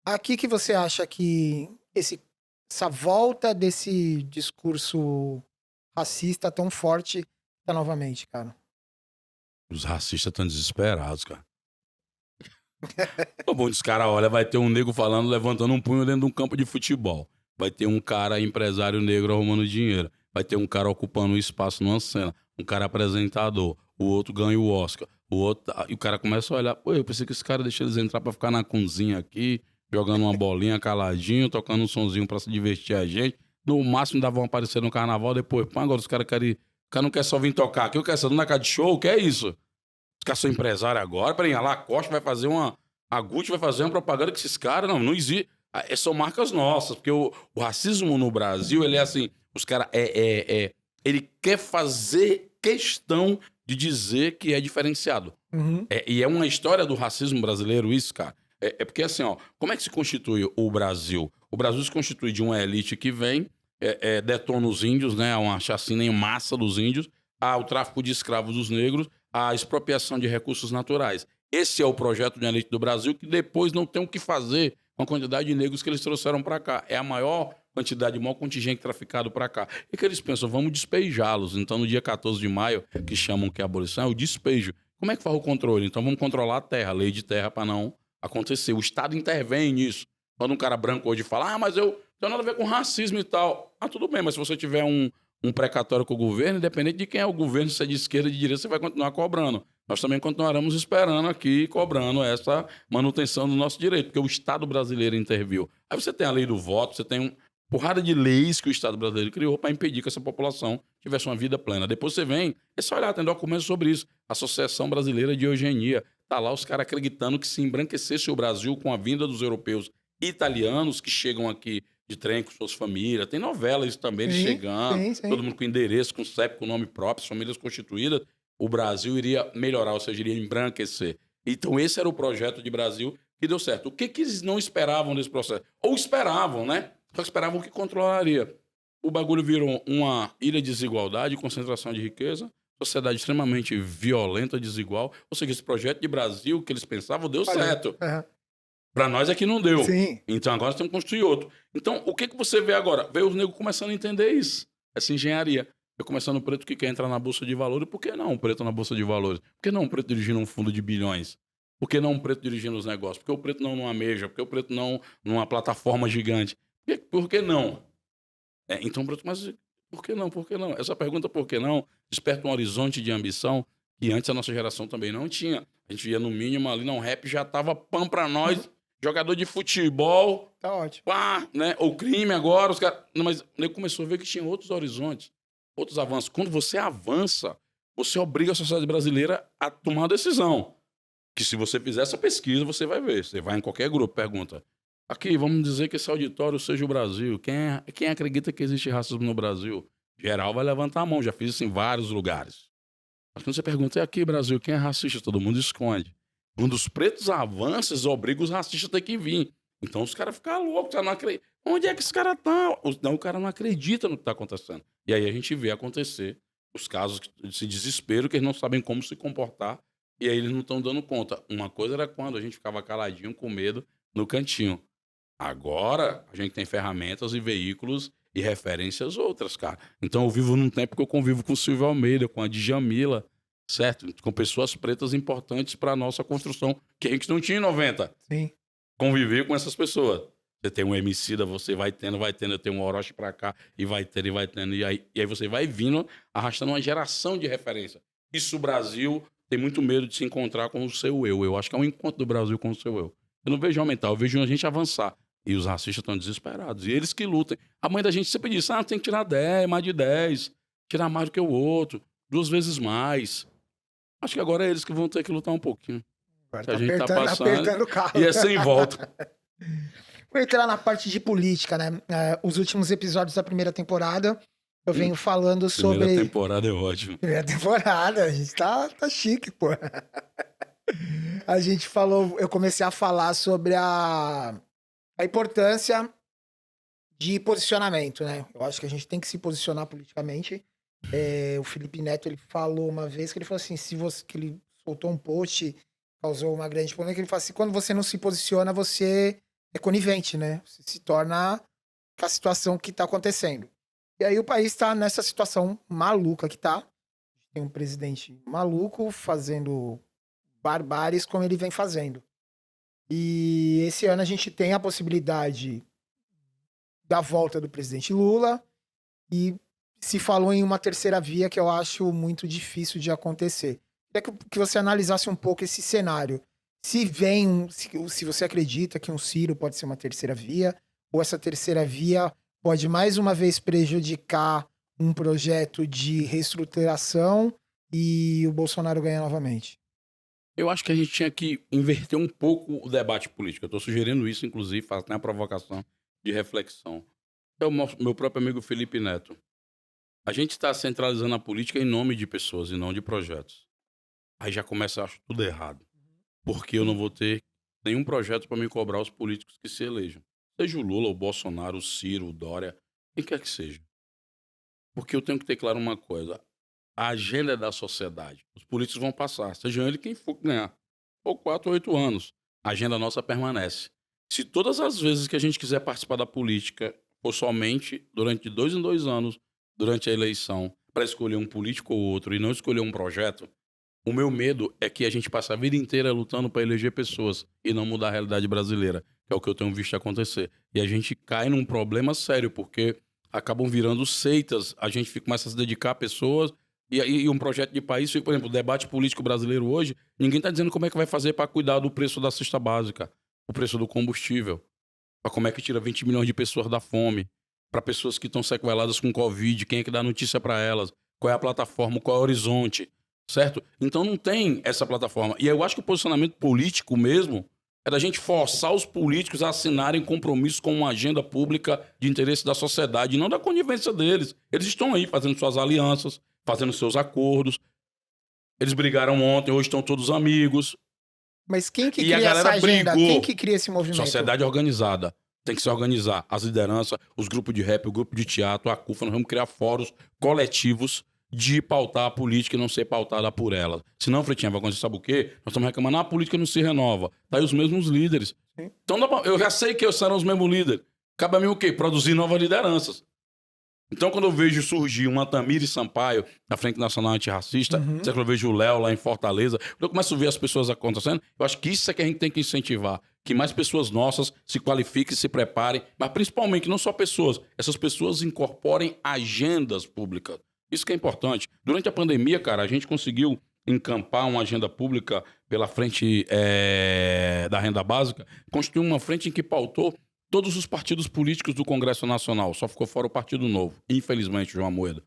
Aqui que você acha que essa volta desse discurso racista tão forte tá novamente, cara?
Os racistas estão desesperados, cara. Bom, os caras, olha, vai ter um negro falando, levantando um punho dentro de um campo de futebol. Vai ter um cara empresário negro arrumando dinheiro. Vai ter um cara ocupando um espaço numa cena. Um cara apresentador. O outro ganha o Oscar. O outro... E o cara começa a olhar. Pô, eu pensei que esse cara deixa eles entrar pra ficar na cozinha aqui, jogando uma bolinha caladinho, tocando um sonzinho pra se divertir a gente. No máximo, ainda vão aparecer no carnaval depois. Pô, agora os caras querem... O cara não quer só vir tocar aqui, eu quero sair na casa de show, o que é isso? Os caras são empresários agora, peraí, a Lacoste vai fazer a Gucci vai fazer uma propaganda que esses caras, não existe. São marcas nossas, porque o racismo no Brasil, ele é assim, os caras, ele quer fazer questão de dizer que é diferenciado.
Uhum.
E é uma história do racismo brasileiro isso, cara. Porque assim, ó, como é que se constitui o Brasil? O Brasil se constitui de uma elite que vem, detona os índios, né, uma chacina em massa dos índios, o tráfico de escravos dos negros, a expropriação de recursos naturais. Esse é o projeto de elite do Brasil, que depois não tem o que fazer com a quantidade de negros que eles trouxeram para cá. É a maior quantidade, o maior contingente traficado para cá. E que eles pensam, vamos despejá-los. Então, no dia 14 de maio, que chamam que é a abolição, é o despejo. Como é que faz o controle? Então, vamos controlar a terra, a lei de terra, para não acontecer. O Estado intervém nisso. Quando um cara branco hoje fala, mas eu tenho nada a ver com racismo e tal. Tudo bem, mas se você tiver um precatório com o governo, independente de quem é o governo, se é de esquerda ou de direita, você vai continuar cobrando. Nós também continuaremos esperando aqui, cobrando essa manutenção do nosso direito, porque o Estado brasileiro interviu. Aí você tem a lei do voto, você tem uma porrada de leis que o Estado brasileiro criou para impedir que essa população tivesse uma vida plena. Depois você vem, é só olhar, tem documentos sobre isso. Associação Brasileira de Eugenia. Tá lá os caras acreditando que se embranquecesse o Brasil com a vinda dos europeus e italianos que chegam aqui de trem com suas famílias. Tem novela isso também, eles chegando,
sim.
todo mundo com endereço, com CEP, com nome próprio, famílias constituídas. O Brasil iria melhorar, ou seja, iria embranquecer. Então esse era o projeto de Brasil que deu certo. O que eles não esperavam desse processo? Ou esperavam, né? Só esperavam que controlaria. O bagulho virou uma ilha de desigualdade, concentração de riqueza, sociedade extremamente violenta, desigual. Ou seja, esse projeto de Brasil que eles pensavam deu certo.
Uhum.
Para nós é que não deu.
Sim.
Então agora nós temos que construir outro. Então o que você vê agora? Vê os negros começando a entender isso. Essa engenharia. Eu começando o preto que quer entrar na Bolsa de Valores. Por que não um preto na Bolsa de Valores? Por que não um preto dirigindo um fundo de bilhões? Por que não um preto dirigindo os negócios? Por que o preto não numa meja? Por que o preto não numa plataforma gigante? Por que não? Então, mas por que não? Por que não? Essa pergunta, por que não, desperta um horizonte de ambição que antes a nossa geração também não tinha. A gente via no mínimo ali, não, rap já tava pão pra nós, jogador de futebol.
Tá ótimo.
Pá, né? O crime agora, os caras. Mas ele começou a ver que tinha outros horizontes, outros avanços. Quando você avança, você obriga a sociedade brasileira a tomar uma decisão. Que se você fizer essa pesquisa, você vai ver. Você vai em qualquer grupo, pergunta. Aqui, vamos dizer que esse auditório seja o Brasil. Quem acredita que existe racismo no Brasil? Geral vai levantar a mão. Já fiz isso em vários lugares. Mas quando você pergunta, e aqui, Brasil, quem é racista? Todo mundo esconde. Quando os pretos avançam, obriga os racistas a ter que vir. Então os caras ficam loucos. Não acredita. Onde é que esse cara tá? Não, o cara não acredita no que tá acontecendo. E aí a gente vê acontecer os casos de desespero, que eles não sabem como se comportar. E aí eles não estão dando conta. Uma coisa era quando a gente ficava caladinho, com medo, no cantinho. Agora, a gente tem ferramentas e veículos e referências outras, cara. Então, eu vivo num tempo que eu convivo com o Silvio Almeida, com a Djamila, certo? Com pessoas pretas importantes para a nossa construção, que a gente não tinha em 90.
Sim.
Conviver com essas pessoas. Você tem um Emicida, você vai tendo, eu tenho um Orochi pra cá, e vai tendo. E aí você vai vindo, arrastando uma geração de referência. Isso o Brasil tem muito medo de se encontrar com o seu eu. Eu acho que é um encontro do Brasil com o seu eu. Eu não vejo aumentar, eu vejo a gente avançar. E os racistas estão desesperados. E eles que lutem. A mãe da gente sempre diz, tem que tirar 10, mais de 10. Tirar mais do que o outro. 2 vezes mais. Acho que agora é eles que vão ter que lutar um pouquinho.
Agora
que a gente tá passando.
Apertando o carro.
E é sem volta.
Vou entrar na parte de política, né? Os últimos episódios da primeira temporada, eu venho falando sobre...
Primeira temporada é ótimo.
Primeira temporada, a gente tá chique, pô. A gente falou, eu comecei a falar sobre a importância de posicionamento, né? Eu acho que a gente tem que se posicionar politicamente. O Felipe Neto, ele falou uma vez que ele falou assim, que ele soltou um post, causou uma grande polêmica, ele falou assim, quando você não se posiciona, você é conivente, né? Você se torna com a situação que tá acontecendo. E aí o país tá nessa situação maluca que tá. Tem um presidente maluco fazendo barbáries como ele vem fazendo. E esse ano a gente tem a possibilidade da volta do presidente Lula e se falou em uma terceira via que eu acho muito difícil de acontecer. Queria que você analisasse um pouco esse cenário. Se você acredita que um Ciro pode ser uma terceira via, ou essa terceira via pode mais uma vez prejudicar um projeto de reestruturação e o Bolsonaro ganhar novamente.
Eu acho que a gente tinha que inverter um pouco o debate político. Eu estou sugerindo isso, inclusive, faço uma provocação de reflexão. É o meu próprio amigo Felipe Neto. A gente está centralizando a política em nome de pessoas e não de projetos. Aí já começa, eu acho, tudo errado. Porque eu não vou ter nenhum projeto para me cobrar os políticos que se elejam. Seja o Lula, o Bolsonaro, o Ciro, o Dória, quem quer que seja. Porque eu tenho que ter claro uma coisa. A agenda é da sociedade. Os políticos vão passar, seja ele quem for ganhar. Ou 4 ou 8 anos. A agenda nossa permanece. Se todas as vezes que a gente quiser participar da política for somente durante 2 em 2 anos, durante a eleição, para escolher um político ou outro e não escolher um projeto, o meu medo é que a gente passe a vida inteira lutando para eleger pessoas e não mudar a realidade brasileira, que é o que eu tenho visto acontecer. E a gente cai num problema sério, porque acabam virando seitas. A gente começa a se dedicar a pessoas e um projeto de país, por exemplo, o debate político brasileiro hoje, ninguém está dizendo como é que vai fazer para cuidar do preço da cesta básica, o preço do combustível, para como é que tira 20 milhões de pessoas da fome, para pessoas que estão sequeladas com Covid, quem é que dá notícia para elas, qual é a plataforma, qual é o horizonte, certo? Então não tem essa plataforma. E eu acho que o posicionamento político mesmo é da gente forçar os políticos a assinarem compromissos com uma agenda pública de interesse da sociedade, e não da conivência deles. Eles estão aí fazendo suas alianças, fazendo seus acordos. Eles brigaram ontem, hoje estão todos amigos.
Mas quem que
E a
cria essa
galera
agenda?
brigou.
Quem que cria esse movimento?
Sociedade organizada. Tem que se organizar. As lideranças, os grupos de rap, o grupo de teatro, a CUFA, nós vamos criar fóruns coletivos de pautar a política e não ser pautada por ela. Senão, Fretinha, vai acontecer, sabe o quê? Nós estamos reclamando, a política não se renova. Tá aí os mesmos líderes.
Sim.
Então, eu já sei que serão os mesmos líderes. Cabe a mim o quê? Produzir novas lideranças. Então, quando eu vejo surgir uma Tamires Sampaio na Frente Nacional Antirracista, quando eu vejo o Léo lá em Fortaleza, quando eu começo a ver as pessoas acontecendo, eu acho que isso é que a gente tem que incentivar. Que mais pessoas nossas se qualifiquem, se preparem, mas principalmente, não só pessoas, essas pessoas incorporem agendas públicas. Isso que é importante. Durante a pandemia, cara, a gente conseguiu encampar uma agenda pública pela frente da renda básica, construir uma frente em que pautou todos os partidos políticos do Congresso Nacional. Só ficou fora o Partido Novo, infelizmente, João Amoedo.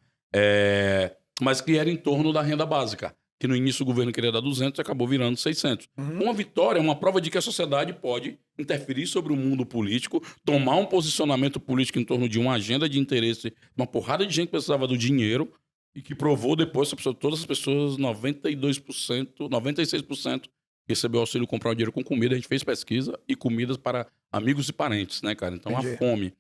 Mas que era em torno da renda básica, que no início o governo queria dar 200 e acabou virando 600. Uma vitória é uma prova de que a sociedade pode interferir sobre o mundo político, tomar um posicionamento político em torno de uma agenda de interesse, uma porrada de gente que precisava do dinheiro e que provou depois, todas as pessoas, 92%, 96% recebeu auxílio comprar o dinheiro com comida. A gente fez pesquisa e comidas para amigos e parentes, né, cara? Então,
Entendi.
a fome.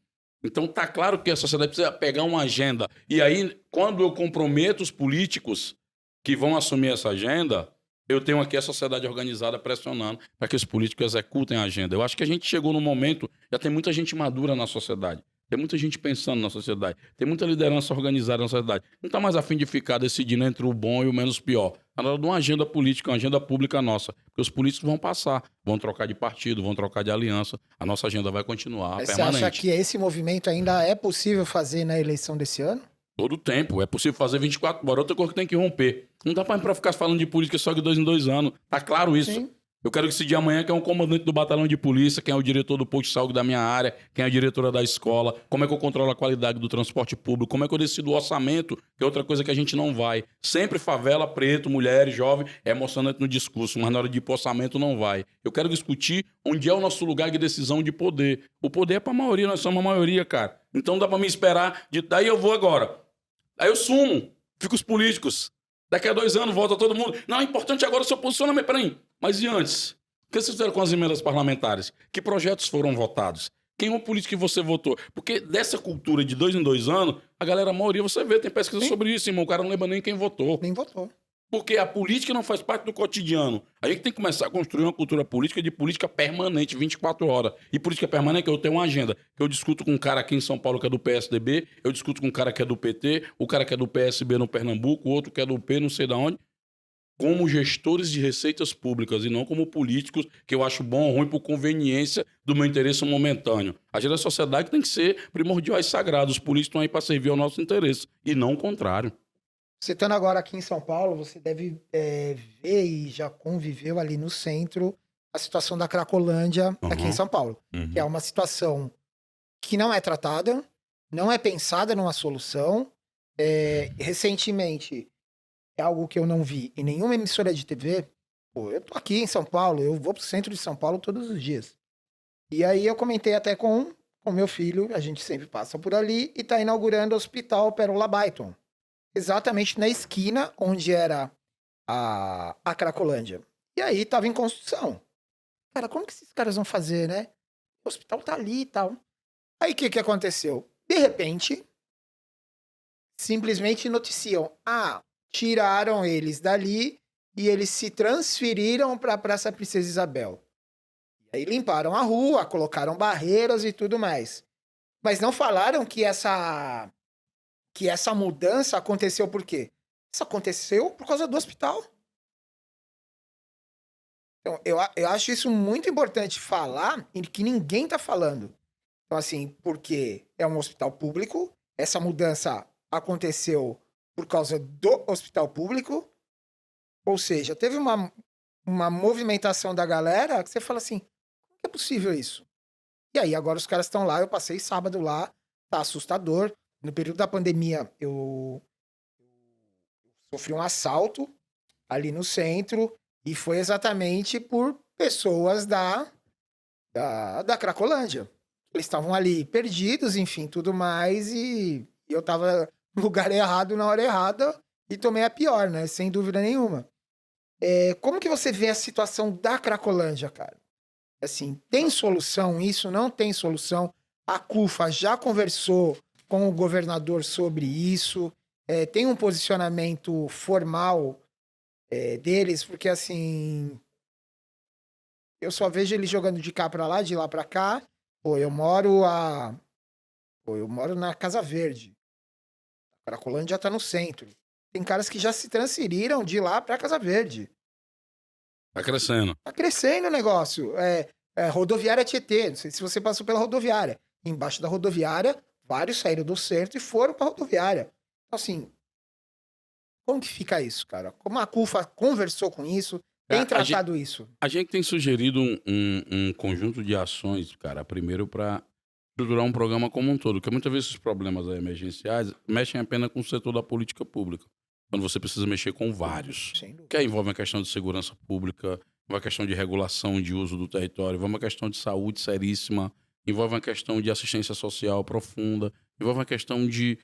Então, tá claro que a sociedade precisa pegar uma agenda. E aí, quando eu comprometo os políticos que vão assumir essa agenda, eu tenho aqui a sociedade organizada pressionando para que os políticos executem a agenda. Eu acho que a gente chegou num momento, já tem muita gente madura na sociedade. Tem muita gente pensando na sociedade. Tem muita liderança organizada na sociedade. Não está mais a fim de ficar decidindo entre o bom e o menos pior. Está na hora de uma agenda política, uma agenda pública nossa. Porque os políticos vão passar, vão trocar de partido, vão trocar de aliança. A nossa agenda vai continuar
Mas
permanente.
você acha que esse movimento ainda é possível fazer na eleição desse ano?
Todo tempo. É possível fazer 24 horas. Outra coisa que tem que romper. Não dá para ficar falando de política só de 2 em 2 anos. Tá claro isso.
Sim.
Eu quero decidir amanhã quem é o comandante do batalhão de polícia, quem é o diretor do posto de saúde da minha área, quem é a diretora da escola, como é que eu controlo a qualidade do transporte público, como é que eu decido o orçamento, que é outra coisa que a gente não vai. Sempre favela, preto, mulheres, jovem, é emocionante no discurso, mas na hora de ir pro orçamento não vai. Eu quero discutir onde é o nosso lugar de decisão de poder. O poder é pra maioria, nós somos a maioria, cara. Então não dá pra me esperar, daí eu vou agora. Aí eu sumo, fico os políticos. Daqui a 2 anos volta todo mundo. Não, é importante agora o seu posicionamento. Peraí, mas e antes? O que vocês fizeram com as emendas parlamentares? Que projetos foram votados? Quem é o político que você votou? Porque dessa cultura de 2 em 2 anos, a galera, a maioria, você vê, tem pesquisa sobre isso, irmão. O cara não lembra nem quem votou.
Nem votou.
Porque a política não faz parte do cotidiano. A gente tem que começar a construir uma cultura política de política permanente, 24 horas. E política permanente, eu tenho uma agenda. Eu discuto com um cara aqui em São Paulo que é do PSDB, eu discuto com um cara que é do PT, o cara que é do PSB no Pernambuco, o outro que é do P, não sei de onde, como gestores de receitas públicas e não como políticos, que eu acho bom ou ruim por conveniência do meu interesse momentâneo. A agenda da sociedade tem que ser primordial e sagrada. Os políticos estão aí para servir ao nosso interesse, e não o contrário.
Você estando agora aqui em São Paulo, você deve ver e já conviveu ali no centro a situação da Cracolândia aqui em São Paulo. Que é uma situação que não é tratada, não é pensada numa solução. Recentemente, é algo que eu não vi em nenhuma emissora de TV. Pô, eu tô aqui em São Paulo, eu vou pro centro de São Paulo todos os dias. E aí eu comentei até com meu filho, a gente sempre passa por ali, e tá inaugurando o Hospital Pérola Byton. Exatamente na esquina onde era a Cracolândia. E aí tava em construção. Cara, como que esses caras vão fazer, né? O hospital tá ali e tal. Aí o que aconteceu? De repente, simplesmente noticiam: tiraram eles dali e eles se transferiram para a Praça Princesa Isabel. E aí limparam a rua, colocaram barreiras e tudo mais. Mas não falaram que essa mudança aconteceu por quê? Isso aconteceu por causa do hospital. Então, eu acho isso muito importante falar e que ninguém tá falando. Então, assim, porque é um hospital público, essa mudança aconteceu por causa do hospital público, ou seja, teve uma movimentação da galera que você fala assim, como é possível isso? E aí, agora os caras estão lá, eu passei sábado lá, tá assustador. No período da pandemia, eu sofri um assalto ali no centro e foi exatamente por pessoas da Cracolândia. Eles estavam ali perdidos, enfim, tudo mais, e eu tava no lugar errado na hora errada e tomei a pior, né? Sem dúvida nenhuma. Como que você vê a situação da Cracolândia, cara? Assim, tem solução isso? Não tem solução? A CUFA já conversou com o governador sobre isso? Tem um posicionamento formal deles? Porque, assim, eu só vejo eles jogando de cá pra lá, de lá pra cá. Pô, eu moro na Casa Verde. A Cracolândia tá no centro. Tem caras que já se transferiram de lá pra Casa Verde.
Tá crescendo.
Tá crescendo o negócio. Rodoviária Tietê. Não sei se você passou pela rodoviária. Embaixo da rodoviária, vários saíram do centro e foram pra rodoviária. Então, assim, como que fica isso, cara? Como a CUFA conversou com isso? Tem tratado isso?
A gente tem sugerido um conjunto de ações, cara, primeiro para estruturar um programa como um todo, porque muitas vezes os problemas emergenciais mexem apenas com o setor da política pública, quando você precisa mexer com vários. Que aí envolve a questão de segurança pública, envolve a questão de regulação de uso do território, envolve uma questão de saúde seríssima, envolve uma questão de assistência social profunda, envolve uma questão de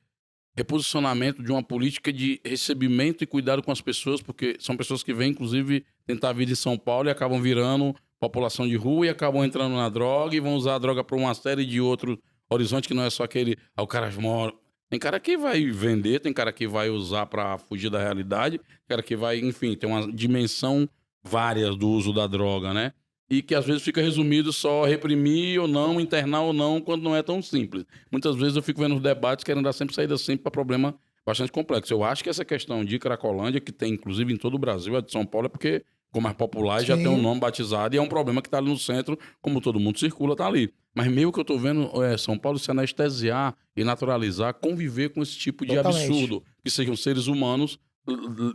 reposicionamento de uma política de recebimento e cuidado com as pessoas, porque são pessoas que vêm, inclusive, tentar a vida em São Paulo e acabam virando população de rua e acabam entrando na droga e vão usar a droga para uma série de outros horizontes que não é só aquele... o cara mora... Tem cara que vai vender, tem cara que vai usar para fugir da realidade, tem cara que vai, enfim, tem uma dimensão várias do uso da droga, né? E que às vezes fica resumido só reprimir ou não, internar ou não, quando não é tão simples. Muitas vezes eu fico vendo os debates querendo dar sempre saída sempre para problema bastante complexo. Eu acho que essa questão de Cracolândia, que tem inclusive em todo o Brasil, a de São Paulo é porque, como é popular, já tem um nome batizado e é um problema que está ali no centro, como todo mundo circula, tá ali. Mas meio que eu tô vendo São Paulo se anestesiar e naturalizar, conviver com esse tipo de absurdo, que sejam seres humanos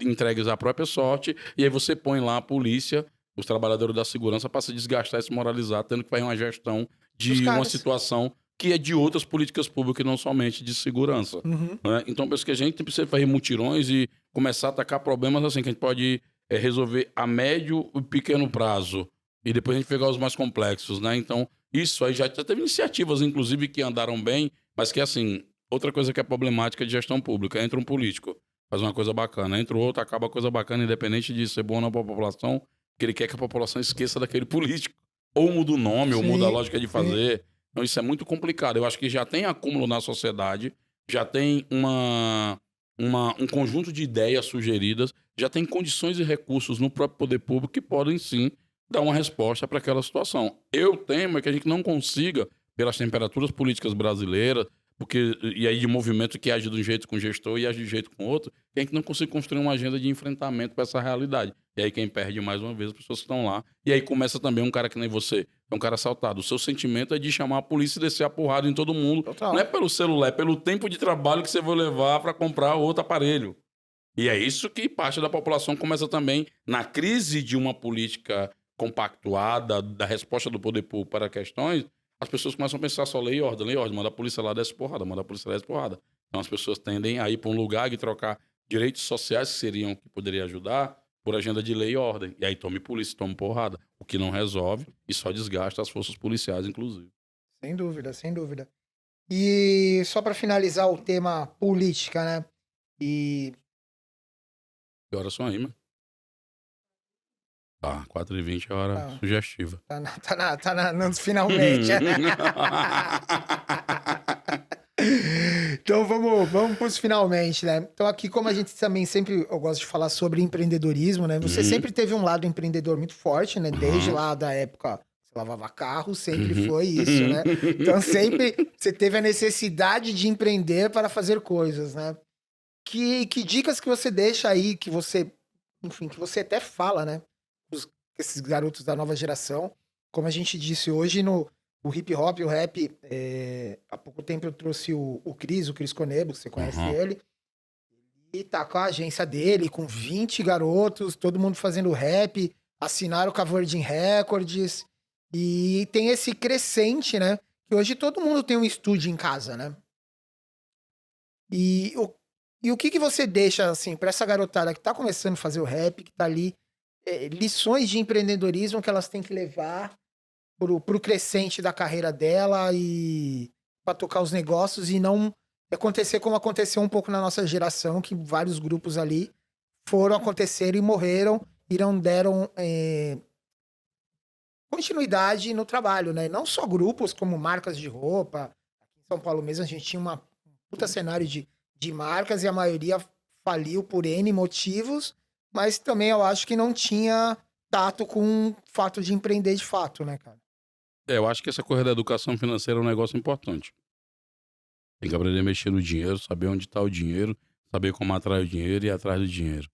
entregues à própria sorte, e aí você põe lá a polícia, os trabalhadores da segurança, para se desgastar e se moralizar, tendo que fazer uma gestão de uma situação que é de outras políticas públicas e não somente de segurança. Né? Então, penso que a gente precisa fazer mutirões e começar a atacar problemas assim, que a gente pode resolver a médio e pequeno prazo, e depois a gente pegar os mais complexos, né? Então, isso aí já teve iniciativas, inclusive, que andaram bem, mas que, assim, outra coisa que é problemática de gestão pública, entra um político, faz uma coisa bacana, entra o outro, acaba a coisa bacana, independente de ser bom ou não para a população, que ele quer que a população esqueça daquele político. Ou muda o nome, ou muda a lógica de fazer. Então isso é muito complicado. Eu acho que já tem acúmulo na sociedade, já tem um conjunto de ideias sugeridas, já tem condições e recursos no próprio poder público que podem sim dar uma resposta para aquela situação. Eu temo que a gente não consiga, pelas temperaturas políticas brasileiras, porque, e aí de movimento que age de um jeito com o gestor e age de um jeito com o outro, que a gente não consiga construir uma agenda de enfrentamento para essa realidade. E aí quem perde mais uma vez as pessoas que estão lá. E aí começa também um cara que nem você, é um cara assaltado. O seu sentimento é de chamar a polícia e descer a porrada em todo mundo. Total. Não é pelo celular, é pelo tempo de trabalho que você vai levar para comprar outro aparelho. E é isso que parte da população começa também, na crise de uma política compactuada, da resposta do poder público para questões, as pessoas começam a pensar só lei e ordem, manda a polícia lá, desce porrada, manda a polícia lá, desce porrada. Então as pessoas tendem a ir para um lugar e trocar direitos sociais que poderiam ajudar por agenda de lei e ordem. E aí tome polícia, tome porrada. O que não resolve e só desgasta as forças policiais, inclusive.
Sem dúvida, sem dúvida. E só para finalizar o tema política, né?
Que horas são aí, mano? Tá, 4h20 é hora sugestiva.
Nos finalmente. Então vamos pros finalmente, né? Então aqui, como a gente também sempre, eu gosto de falar sobre empreendedorismo, né? Você sempre teve um lado empreendedor muito forte, né? Desde lá da época, você lavava carro, sempre foi isso, né? Então sempre você teve a necessidade de empreender para fazer coisas, né? Que dicas que você deixa aí, que você, enfim, que você até fala, né? Esses garotos da nova geração, como a gente disse hoje, o hip hop e o rap, há pouco tempo eu trouxe o Cris Conebo, que você conhece ele, e tá com a agência dele, com 20 garotos, todo mundo fazendo rap, assinaram com a Virgin Records, e tem esse crescente, né? Que hoje todo mundo tem um estúdio em casa, né? E o que você deixa, assim, pra essa garotada que tá começando a fazer o rap, que tá ali, lições de empreendedorismo que elas têm que levar pro crescente da carreira dela e para tocar os negócios e não acontecer como aconteceu um pouco na nossa geração, que vários grupos ali foram acontecer e morreram e não deram continuidade no trabalho, né? Não só grupos como marcas de roupa. Aqui em São Paulo mesmo a gente tinha um puta cenário de marcas e a maioria faliu por N motivos, mas também eu acho que não tinha tato com o fato de empreender de fato, né, cara?
Eu acho que essa coisa da educação financeira é um negócio importante. Tem que aprender a mexer no dinheiro, saber onde está o dinheiro, saber como atrai o dinheiro e ir atrás do dinheiro.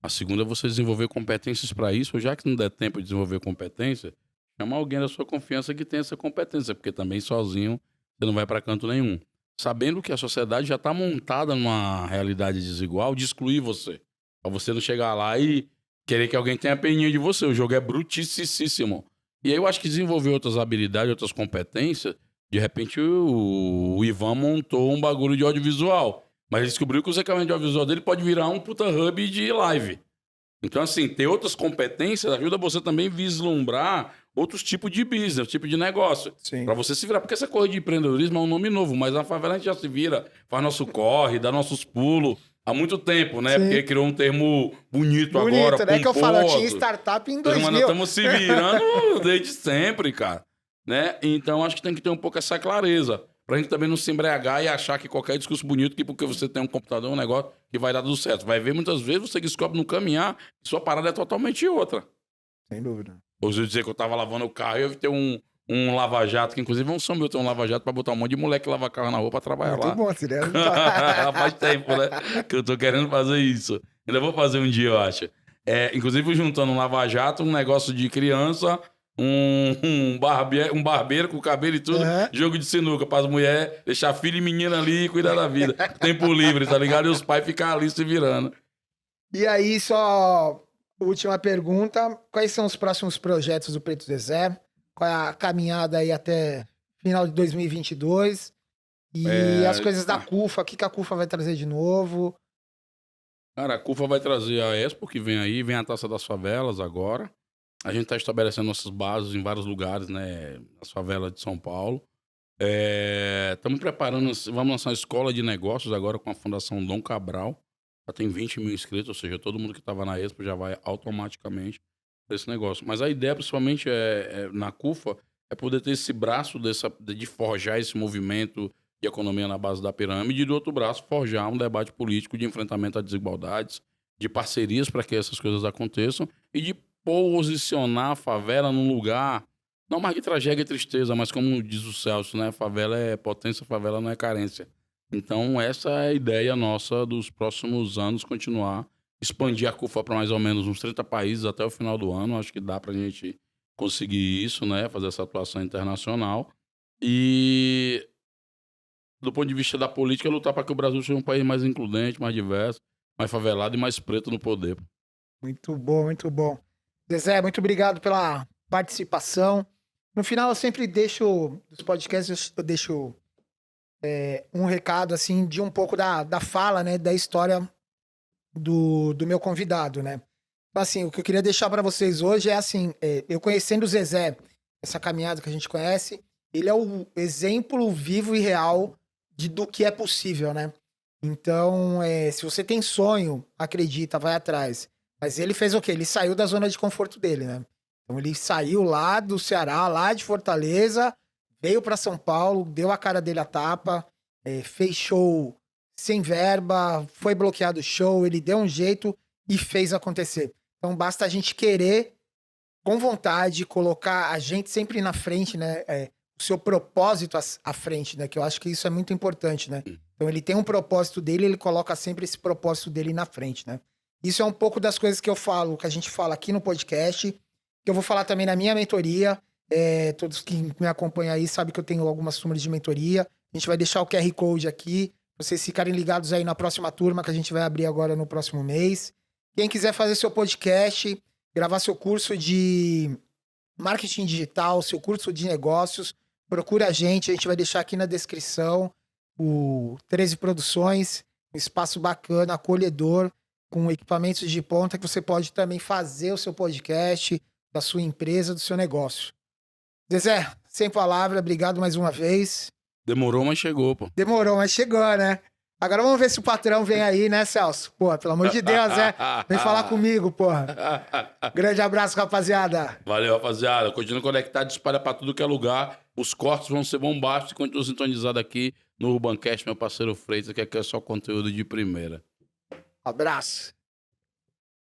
A segunda é você desenvolver competências para isso, já que não der tempo de desenvolver competência, chama alguém da sua confiança que tem essa competência, porque também sozinho você não vai para canto nenhum. Sabendo que a sociedade já está montada numa realidade desigual, de excluir você. Para você não chegar lá e querer que alguém tenha peninha de você. O jogo é bruticíssimo. E aí eu acho que desenvolver outras habilidades, outras competências, de repente o Ivan montou um bagulho de audiovisual. Mas ele descobriu que o equipamento de audiovisual dele pode virar um puta hub de live. Então, assim, ter outras competências ajuda você também a vislumbrar outros tipos de business, tipo de negócio. Para você se virar. Porque essa coisa de empreendedorismo é um nome novo, mas na favela a gente já se vira, faz nosso corre, dá nossos pulos há muito tempo, né? Sim. Porque criou um termo bonito agora.
Bonito, né? Que eu falo, eu tinha startup em 2000.
Mas nós estamos se virando desde sempre, cara. Né? Então, acho que tem que ter um pouco essa clareza. Pra gente também não se embriagar e achar que qualquer discurso bonito, que porque você tem um computador, é um negócio que vai dar tudo certo. Vai ver muitas vezes, você descobre no caminhar que sua parada é totalmente outra.
Sem dúvida.
Ou se eu dizer que eu tava lavando o carro e eu ter um lava-jato, que inclusive um São meu tem um lava-jato pra botar um monte de moleque lava carro na rua pra trabalhar
muito
lá.
Muito bom, seria.
Faz tempo, né? Que eu tô querendo fazer isso. Ainda vou fazer um dia, eu acho. Inclusive juntando um lava-jato, um negócio de criança... Um barbeiro com cabelo e tudo, jogo de sinuca para as mulheres, deixar filho e menina ali e cuidar da vida. Tempo livre, tá ligado? E os pais ficar ali se virando.
E aí, só última pergunta: quais são os próximos projetos do Preto Zezé? Qual é a caminhada aí até final de 2022? E as coisas da CUFA, o que a CUFA vai trazer de novo?
Cara, a CUFA vai trazer a Expo, que vem aí, vem a Taça das Favelas agora. A gente está estabelecendo nossas bases em vários lugares, né? Nas favelas de São Paulo. Estamos preparando, vamos lançar uma escola de negócios agora com a Fundação Dom Cabral. Já tem 20 mil inscritos, ou seja, todo mundo que estava na Expo já vai automaticamente para esse negócio. Mas a ideia, principalmente, na CUFA, é poder ter esse braço de forjar esse movimento de economia na base da pirâmide e, do outro braço, forjar um debate político de enfrentamento a desigualdades, de parcerias para que essas coisas aconteçam e de posicionar a favela num lugar, não mais de tragédia e tristeza, mas como diz o Celso, né? Favela é potência, favela não é carência. Então, essa é a ideia nossa dos próximos anos, continuar, expandir a CUFA para mais ou menos uns 30 países até o final do ano. Acho que dá para a gente conseguir isso, né? Fazer essa atuação internacional. E, do ponto de vista da política, lutar para que o Brasil seja um país mais includente, mais diverso, mais favelado e mais preto no poder.
Muito bom, muito bom. Zezé, muito obrigado pela participação. No final, eu sempre deixo, dos podcasts, eu deixo um recado, assim, de um pouco da fala, né, da história do meu convidado, né. Então, assim, o que eu queria deixar para vocês hoje é, assim, eu conhecendo o Zezé, essa caminhada que a gente conhece, ele é o exemplo vivo e real do que é possível, né. Então, se você tem sonho, acredita, vai atrás. Mas ele fez o quê? Ele saiu da zona de conforto dele, né? Então ele saiu lá do Ceará, lá de Fortaleza, veio para São Paulo, deu a cara dele a tapa, fez show sem verba, foi bloqueado o show, ele deu um jeito e fez acontecer. Então basta a gente querer, com vontade, colocar a gente sempre na frente, né? O seu propósito à frente, né? Que eu acho que isso é muito importante, né? Então ele tem um propósito dele, ele coloca sempre esse propósito dele na frente, né? Isso é um pouco das coisas que eu falo, que a gente fala aqui no podcast, que eu vou falar também na minha mentoria. Todos que me acompanham aí sabem que eu tenho algumas turmas de mentoria. A gente vai deixar o QR Code aqui, pra vocês ficarem ligados aí na próxima turma que a gente vai abrir agora no próximo mês. Quem quiser fazer seu podcast, gravar seu curso de marketing digital, seu curso de negócios, procura a gente vai deixar aqui na descrição o 13 Produções, um espaço bacana, acolhedor, com equipamentos de ponta que você pode também fazer o seu podcast da sua empresa, do seu negócio. Zezé, sem palavra, obrigado mais uma vez.
Demorou, mas chegou, pô.
Demorou, mas chegou, né? Agora vamos ver se o patrão vem aí, né, Celso? Pô, pelo amor de Deus, né? Vem falar comigo, porra. Grande abraço, rapaziada.
Valeu, rapaziada. Continua conectado, espalha pra tudo que é lugar. Os cortes vão ser bombásticos e continua sintonizado aqui no Urbancast, meu parceiro Freitas, que aqui é só conteúdo de primeira.
Abraço.